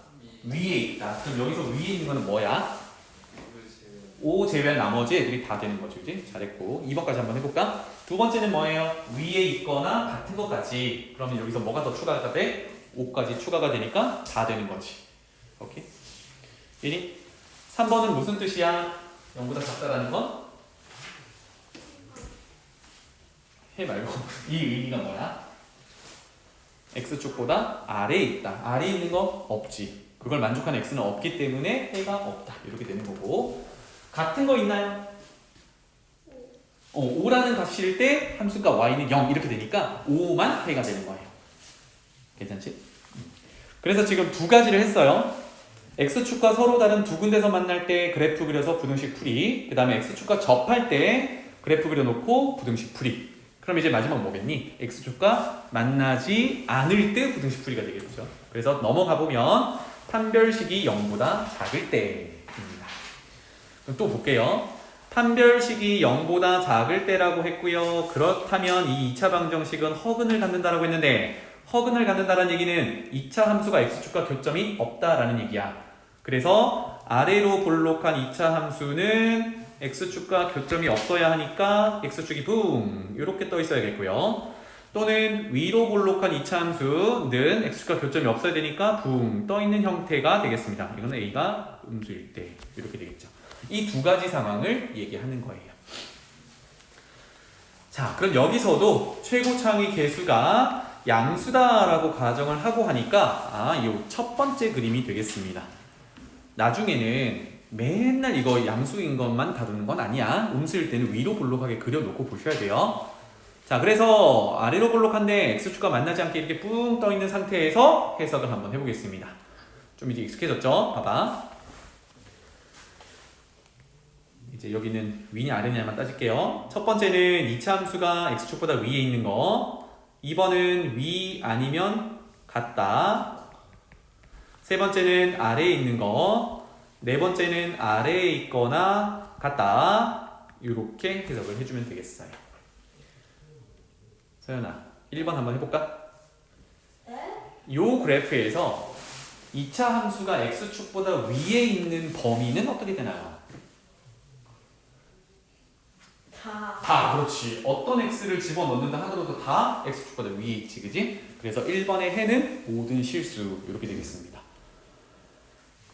위에 있다. 그럼 여기서 위에 있는 거는 뭐야? 5 제외한 나머지 애들이 다 되는 거죠. 그지? 잘했고 2번까지 한번 해볼까? 두 번째는 뭐예요? 위에 있거나 같은 것까지. 그러면 여기서 뭐가 더 추가가 돼? 5까지 추가가 되니까 다 되는 거지. 오케이? 1이 3번은 무슨 뜻이야? 0보다 작다라는 건? 해 말고 이 의미가 뭐야? x축보다 아래에 있다. 아래에 있는 거 없지. 그걸 만족하는 x는 없기 때문에 해가 없다. 이렇게 되는 거고. 같은 거 있나요? 5라는 값일 때 함수가 y는 0 이렇게 되니까 5만 해가 되는 거예요. 괜찮지? 그래서 지금 두 가지를 했어요. x축과 서로 다른 두 군데서 만날 때 그래프 그려서 부등식 풀이. 그 다음에 x축과 접할 때 그래프 그려놓고 부등식 풀이. 그럼 이제 마지막 뭐겠니? x축과 만나지 않을 때 부등식 풀이가 되겠죠. 그래서 넘어가 보면 판별식이 0보다 작을 때입니다. 그럼 또 볼게요. 판별식이 0보다 작을 때라고 했고요. 그렇다면 이 2차 방정식은 허근을 갖는다라고 했는데 허근을 갖는다는 얘기는 2차 함수가 x축과 교점이 없다라는 얘기야. 그래서 아래로 볼록한 2차 함수는 x축과 교점이 없어야 하니까 x축이 붕 이렇게 떠 있어야겠고요. 또는 위로 볼록한 2차 함수는 x축과 교점이 없어야 되니까 붕 떠 있는 형태가 되겠습니다. 이거는 a가 음수일 때 이렇게 되겠죠. 이 두 가지 상황을 얘기하는 거예요. 자, 그럼 여기서도 최고차의 개수가 양수다라고 가정을 하고 하니까 이 첫 번째 그림이 되겠습니다. 나중에는 맨날 이거 양수인 것만 다루는 건 아니야. 음수일 때는 위로 볼록하게 그려놓고 보셔야 돼요. 자, 그래서 아래로 볼록한데 x축과 만나지 않게 이렇게 뿡 떠 있는 상태에서 해석을 한번 해보겠습니다. 좀 이제 익숙해졌죠? 봐봐. 이제 여기는 위냐 아래냐만 따질게요. 첫 번째는 2차 함수가 x축보다 위에 있는 거. 2번은 위 아니면 같다. 세 번째는 아래에 있는 거. 네 번째는 아래에 있거나 같다. 이렇게 해석을 해주면 되겠어요. 서연아 1번 한번 해볼까? 네? 요 그래프에서 2차 함수가 x축보다 위에 있는 범위는 어떻게 되나요? 다 그렇지. 어떤 x를 집어넣는다 하더라도 다 x축보다 위에 있지, 그지? 그래서 1번의 해는 모든 실수 이렇게 되겠습니다.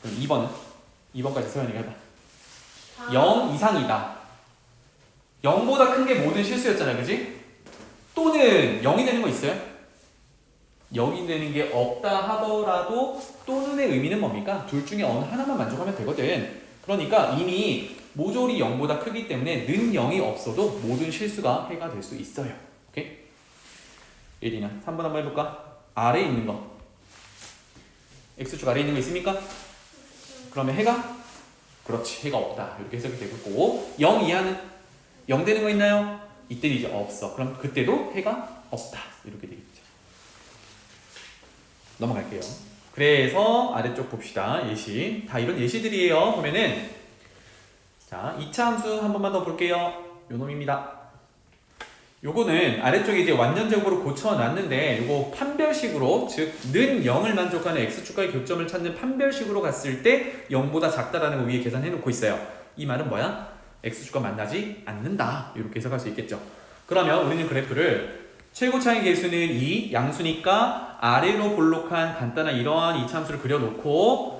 그럼 2번은? 2번까지 서연이가 해봐. 0 이상이다. 0보다 큰 게 모든 실수였잖아, 그지? 또는 0이 되는 거 있어요? 0이 되는 게 없다 하더라도 또는의 의미는 뭡니까? 둘 중에 어느 하나만 만족하면 되거든. 그러니까 이미 모조리 0보다 크기 때문에 는 0이 없어도 모든 실수가 해가 될 수 있어요. 오케이? 예린아 3번 한번 해볼까? 아래에 있는 거 x축 아래에 있는 거 있습니까? 그러면 해가? 그렇지, 해가 없다 이렇게 해석이 되고 0 이하는? 0 되는 거 있나요? 이때는 이제 없어. 그럼 그때도 해가 없다 이렇게 되겠죠. 넘어갈게요. 그래서 아래쪽 봅시다. 예시. 다 이런 예시들이에요. 보면은 자, 2차 함수 한 번만 더 볼게요. 요 놈입니다. 요거는 아래쪽에 이제 완전적으로 고쳐놨는데 요거 판별식으로 즉 는 0을 만족하는 x축과의 교점을 찾는 판별식으로 갔을 때 0보다 작다라는 거 위에 계산해 놓고 있어요. 이 말은 뭐야? x축과 만나지 않는다. 이렇게 해석할 수 있겠죠. 그러면 우리는 그래프를 최고 차이 계수는 2, 양수니까 아래로 볼록한 간단한 이러한 2차 함수를 그려놓고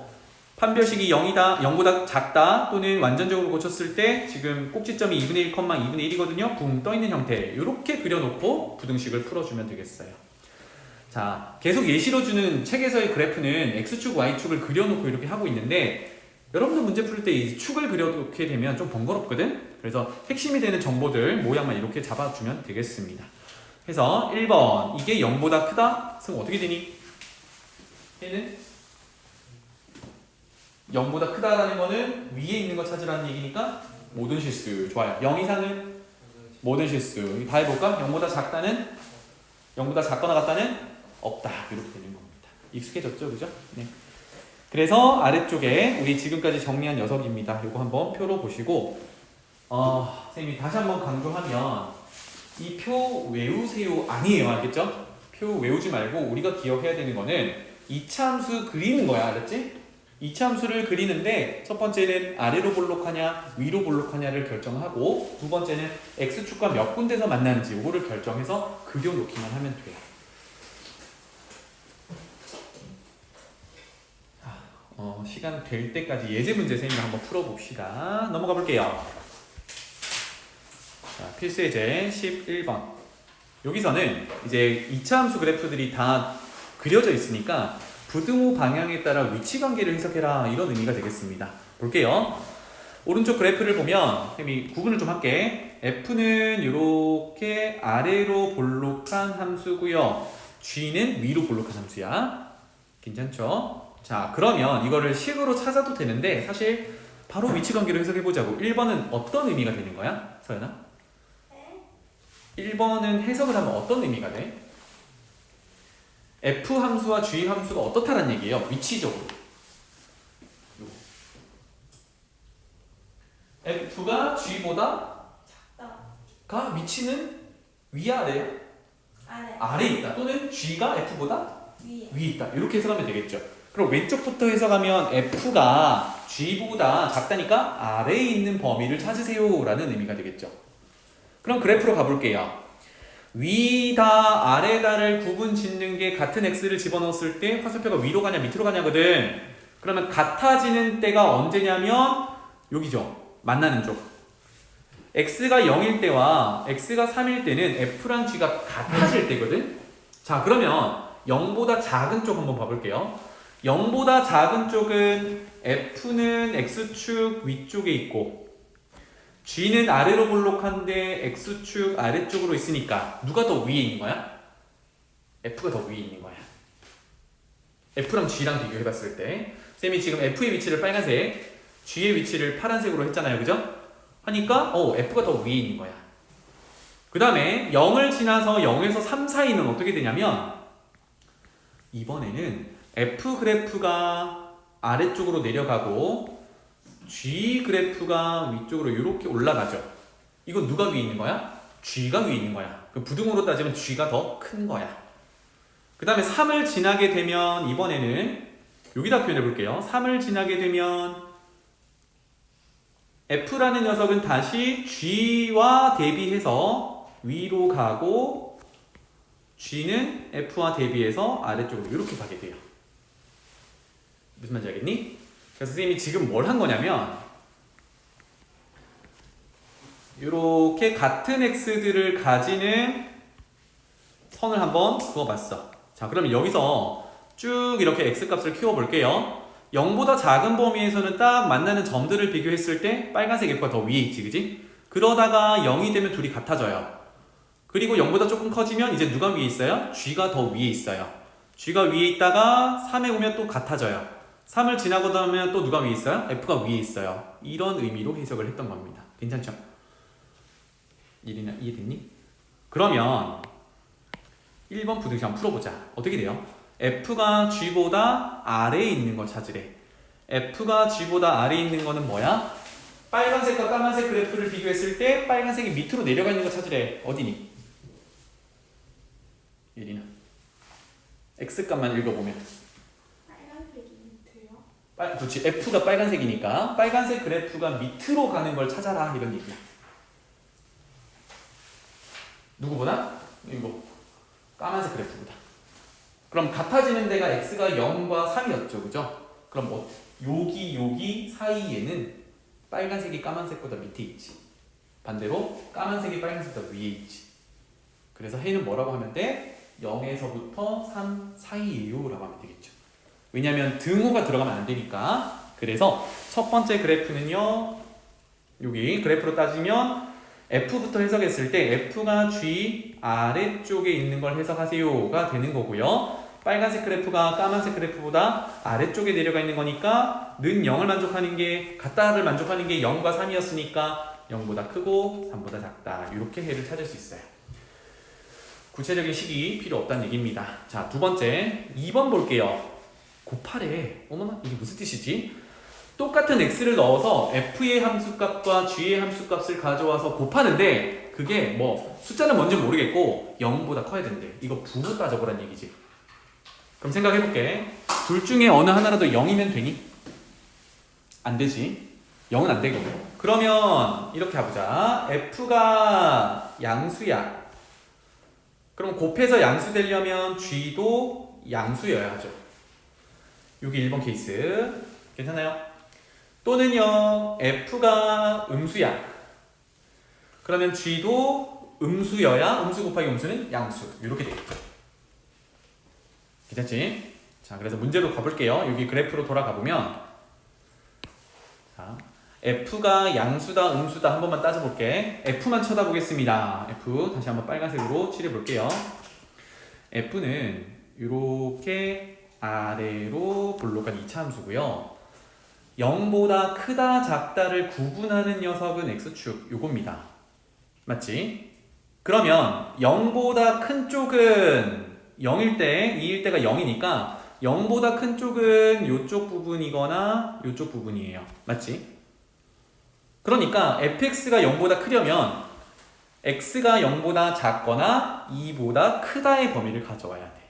판별식이 0이다, 0보다 작다 또는 완전적으로 고쳤을 때 지금 꼭지점이 2분의 1, 2분의 1이거든요. 붕 떠있는 형태 이렇게 그려놓고 부등식을 풀어주면 되겠어요. 자, 계속 예시로 주는 책에서의 그래프는 x축, y축을 그려놓고 이렇게 하고 있는데 여러분들 문제 풀 때 이 축을 그려놓게 되면 좀 번거롭거든. 그래서 핵심이 되는 정보들 모양만 이렇게 잡아주면 되겠습니다. 그래서 1번 이게 0보다 크다? 그럼 어떻게 되니? 얘는 0보다 크다라는 거는 위에 있는 거 찾으라는 얘기니까 모든 실수. 좋아요. 0 이상은 모든 실수. 다 해볼까? 0보다 작다는? 0보다 작거나 같다는? 없다. 이렇게 되는 겁니다. 익숙해졌죠? 그죠? 네. 그래서 아래쪽에 우리 지금까지 정리한 녀석입니다. 이거 한번 표로 보시고 선생님이 다시 한번 강조하면 이 표 외우세요 아니에요. 알겠죠? 표 외우지 말고 우리가 기억해야 되는 거는 2차 함수 그리는 거야. 알았지? 2차 함수를 그리는데 첫 번째는 아래로 볼록하냐 위로 볼록하냐를 결정하고 두 번째는 x축과 몇 군데서 만나는지 이거를 결정해서 그려놓기만 하면 돼요. 시간 될 때까지 예제 문제 선생님과 한번 풀어봅시다. 넘어가 볼게요. 자, 필수 예제 11번. 여기서는 이제 2차 함수 그래프들이 다 그려져 있으니까 부등호 방향에 따라 위치 관계를 해석해라 이런 의미가 되겠습니다. 볼게요. 오른쪽 그래프를 보면 선생님이 구분을 좀 할게. F는 이렇게 아래로 볼록한 함수고요. G는 위로 볼록한 함수야. 괜찮죠? 자, 그러면 이거를 식으로 찾아도 되는데 사실 바로 위치 관계로 해석해 보자고. 1번은 어떤 의미가 되는 거야? 서연아? 1번은 해석을 하면 어떤 의미가 돼? F 함수와 G 함수가 어떻다는 얘기예요. 위치적으로. F가 G보다 작다. 위치는 위아래야? 아래 있다. 또는 G가 F보다 위에 있다. 이렇게 해석하면 되겠죠. 그럼 왼쪽부터 해석하면 F가 G보다 작다니까 아래에 있는 범위를 찾으세요 라는 의미가 되겠죠. 그럼 그래프로 가볼게요. 위다 아래다를 구분 짓는 게 같은 x를 집어넣었을 때 화살표가 위로 가냐 밑으로 가냐거든. 그러면 같아지는 때가 언제냐면 여기죠. 만나는 쪽. x가 0일 때와 x가 3일 때는 f랑 g가 같아질 때거든. 자, 그러면 0보다 작은 쪽 한번 봐볼게요. 0보다 작은 쪽은 f는 x축 위쪽에 있고 G는 아래로 볼록한데 X축 아래쪽으로 있으니까 누가 더 위에 있는 거야? F가 더 위에 있는 거야. F랑 G랑 비교해봤을 때 쌤이 지금 F의 위치를 빨간색, G의 위치를 파란색으로 했잖아요. 그죠? 하니까 F가 더 위에 있는 거야. 그 다음에 0을 지나서 0에서 3 사이는 어떻게 되냐면 이번에는 F 그래프가 아래쪽으로 내려가고 G 그래프가 위쪽으로 이렇게 올라가죠. 이건 누가 위에 있는 거야? G가 위에 있는 거야. 그 부등호로 따지면 G가 더 큰 거야. 그 다음에 3을 지나게 되면 이번에는 여기다 표현해 볼게요. 3을 지나게 되면 F라는 녀석은 다시 G와 대비해서 위로 가고 G는 F와 대비해서 아래쪽으로 이렇게 가게 돼요. 무슨 말인지 알겠니? 그래서 선생님이 지금 뭘 한 거냐면 이렇게 같은 x들을 가지는 선을 한번 그어봤어. 자, 그러면 여기서 쭉 이렇게 x값을 키워볼게요. 0보다 작은 범위에서는 딱 만나는 점들을 비교했을 때 빨간색 f가 더 위에 있지, 그지? 그러다가 0이 되면 둘이 같아져요. 그리고 0보다 조금 커지면 이제 누가 위에 있어요? g가 더 위에 있어요. g가 위에 있다가 3에 오면 또 같아져요. 3을 지나고 나면 또 누가 위에 있어요? f가 위에 있어요. 이런 의미로 해석을 했던 겁니다. 괜찮죠? 이해됐니? 그러면 1번 부등식 한번 풀어보자. 어떻게 돼요? F가 G보다 아래에 있는 걸 찾으래. F가 G보다 아래에 있는 거는 뭐야? 빨간색과 까만색 그래프를 비교했을 때 빨간색이 밑으로 내려가 있는 거 찾으래. 어디니? 예린아. X값만 읽어보면. 빨간색이 밑에요? 그렇지. F가 빨간색이니까 빨간색 그래프가 밑으로 가는 걸 찾아라. 이런 얘기야. 누구보다? 이거 까만색 그래프보다. 그럼 같아지는 데가 x가 0과 3이었죠, 그죠? 그럼 여기 사이에는 빨간색이 까만색보다 밑에 있지. 반대로 까만색이 빨간색보다 위에 있지. 그래서 해는 뭐라고 하면 돼? 0에서부터 3 사이에요 라고 하면 되겠죠. 왜냐면 등호가 들어가면 안 되니까. 그래서 첫 번째 그래프는요, 여기 그래프로 따지면 F부터 해석했을 때 F가 G 아래쪽에 있는 걸 해석하세요가 되는 거고요. 빨간색 그래프가 까만색 그래프보다 아래쪽에 내려가 있는 거니까 는 0을 만족하는 게 같다를 만족하는 게 0과 3이었으니까 0보다 크고 3보다 작다. 이렇게 해를 찾을 수 있어요. 구체적인 식이 필요 없다는 얘기입니다. 자, 두 번째 2번 볼게요. 곱하래. 어머나, 이게 무슨 뜻이지? 똑같은 x를 넣어서 f의 함수값과 g의 함수값을 가져와서 곱하는데 그게 뭐 숫자는 뭔지 모르겠고 0보다 커야 된대. 이거 부호 따져보란 얘기지. 그럼 생각해볼게. 둘 중에 어느 하나라도 0이면 되니? 안 되지. 0은 안 되고. 그러면 이렇게 해보자. f가 양수야. 그럼 곱해서 양수 되려면 g도 양수여야죠. 여기 1번 케이스. 괜찮아요? 또는요, f가 음수야. 그러면 g도 음수여야 음수 곱하기 음수는 양수. 이렇게 되겠죠. 괜찮지? 자, 그래서 문제로 가볼게요. 여기 그래프로 돌아가 보면, 자, f가 양수다, 음수다 한 번만 따져볼게. f만 쳐다보겠습니다. f 다시 한번 빨간색으로 칠해볼게요. f는 이렇게 아래로 볼록한 2차 함수고요. 0보다 크다 작다를 구분하는 녀석은 x축 요겁니다. 맞지? 그러면 0보다 큰 쪽은 0일 때, 2일 때가 0이니까 0보다 큰 쪽은 요쪽 부분이거나 요쪽 부분이에요. 맞지? 그러니까 fx가 0보다 크려면 x가 0보다 작거나 2보다 크다의 범위를 가져와야 돼.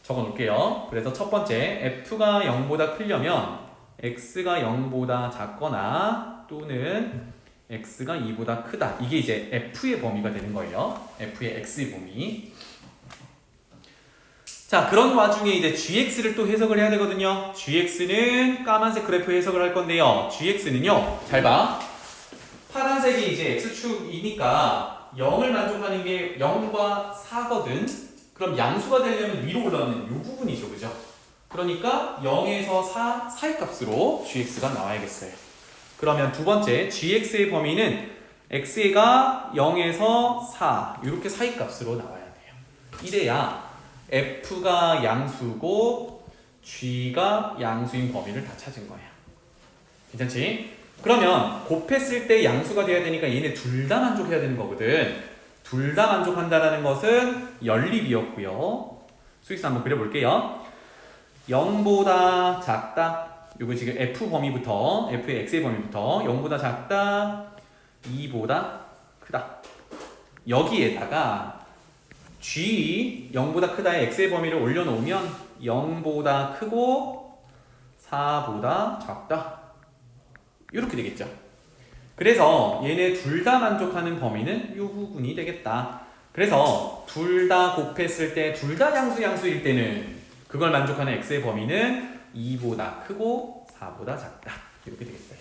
적어 놓을게요. 그래서 첫 번째 f가 0보다 크려면 x가 0보다 작거나 또는 x가 2보다 크다. 이게 이제 f의 범위가 되는 거예요. f의 x의 범위. 자, 그런 와중에 이제 gx를 또 해석을 해야 되거든요. gx는 까만색 그래프 해석을 할 건데요. gx는요, 잘 봐. 파란색이 이제 x축이니까 0을 만족하는 게 0과 4거든. 그럼 양수가 되려면 위로 올라가는 이 부분이죠, 그죠? 그러니까 0에서 4 사이 값으로 gx가 나와야겠어요. 그러면 두 번째 gx의 범위는 x가 0에서 4 이렇게 사이 값으로 나와야 돼요. 이래야 f가 양수고 g가 양수인 범위를 다 찾은 거야. 괜찮지? 그러면 곱했을 때 양수가 돼야 되니까 얘네 둘 다 만족해야 되는 거거든. 둘 다 만족한다는 것은 연립이었고요. 수익수 한번 그려볼게요. 0보다 작다. 이거 지금 f 범위부터, f의 x의 범위부터 0보다 작다, 2보다 크다. 여기에다가 g 0보다 크다의 x의 범위를 올려놓으면 0보다 크고 4보다 작다. 이렇게 되겠죠. 그래서 얘네 둘 다 만족하는 범위는 이 부분이 되겠다. 그래서 둘 다 곱했을 때 둘 다 양수일 때는 그걸 만족하는 x의 범위는 2보다 크고 4보다 작다. 이렇게 되겠어요.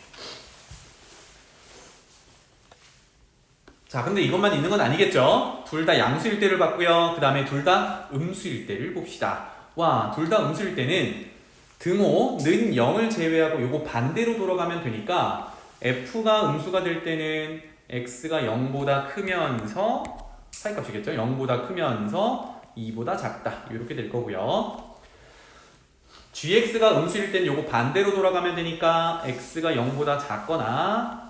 자, 근데 이것만 있는 건 아니겠죠? 둘 다 양수일 때를 봤고요. 그 다음에 둘 다 음수일 때를 봅시다. 와, 둘 다 음수일 때는 등호는 0을 제외하고 요거 반대로 돌아가면 되니까 f가 음수가 될 때는 x가 0보다 크면서 사이값이겠죠? 0보다 크면서 2보다 작다. 이렇게 될 거고요. gx가 음수일 때는 요거 반대로 돌아가면 되니까 x가 0보다 작거나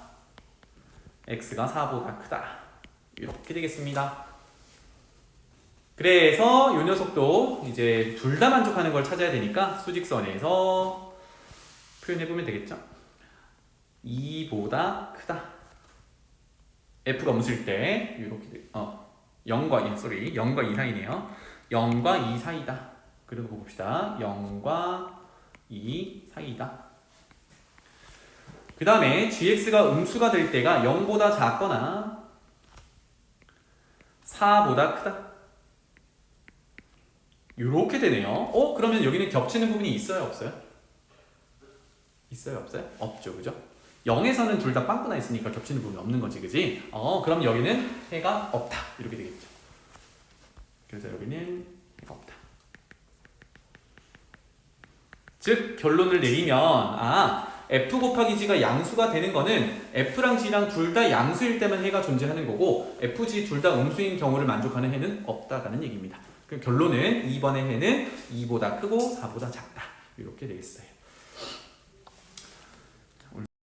x가 4보다 크다. 이렇게 되겠습니다. 그래서 이 녀석도 이제 둘 다 만족하는 걸 찾아야 되니까 수직선에서 표현해보면 되겠죠. 2보다 크다. f가 음수일 때 이렇게 0과 2 사이네요. 0과 2 사이다. 그리고 봅시다. 0과 2 사이다. 그 다음에 gx가 음수가 될 때가 0보다 작거나 4보다 크다. 이렇게 되네요. 그러면 여기는 겹치는 부분이 있어요, 없어요? 있어요, 없어요? 없죠, 그죠? 0에서는 둘 다 빵꾸나 있으니까 겹치는 부분이 없는 거지, 그지? 그럼 여기는 해가 없다. 이렇게 되겠죠. 그래서 여기는 해가 없다. 즉, 결론을 내리면, f 곱하기 g가 양수가 되는 거는 f랑 g랑 둘 다 양수일 때만 해가 존재하는 거고 fg 둘 다 음수인 경우를 만족하는 해는 없다라는 얘기입니다. 그럼 결론은 2번의 해는 2보다 크고 4보다 작다. 이렇게 되겠어요.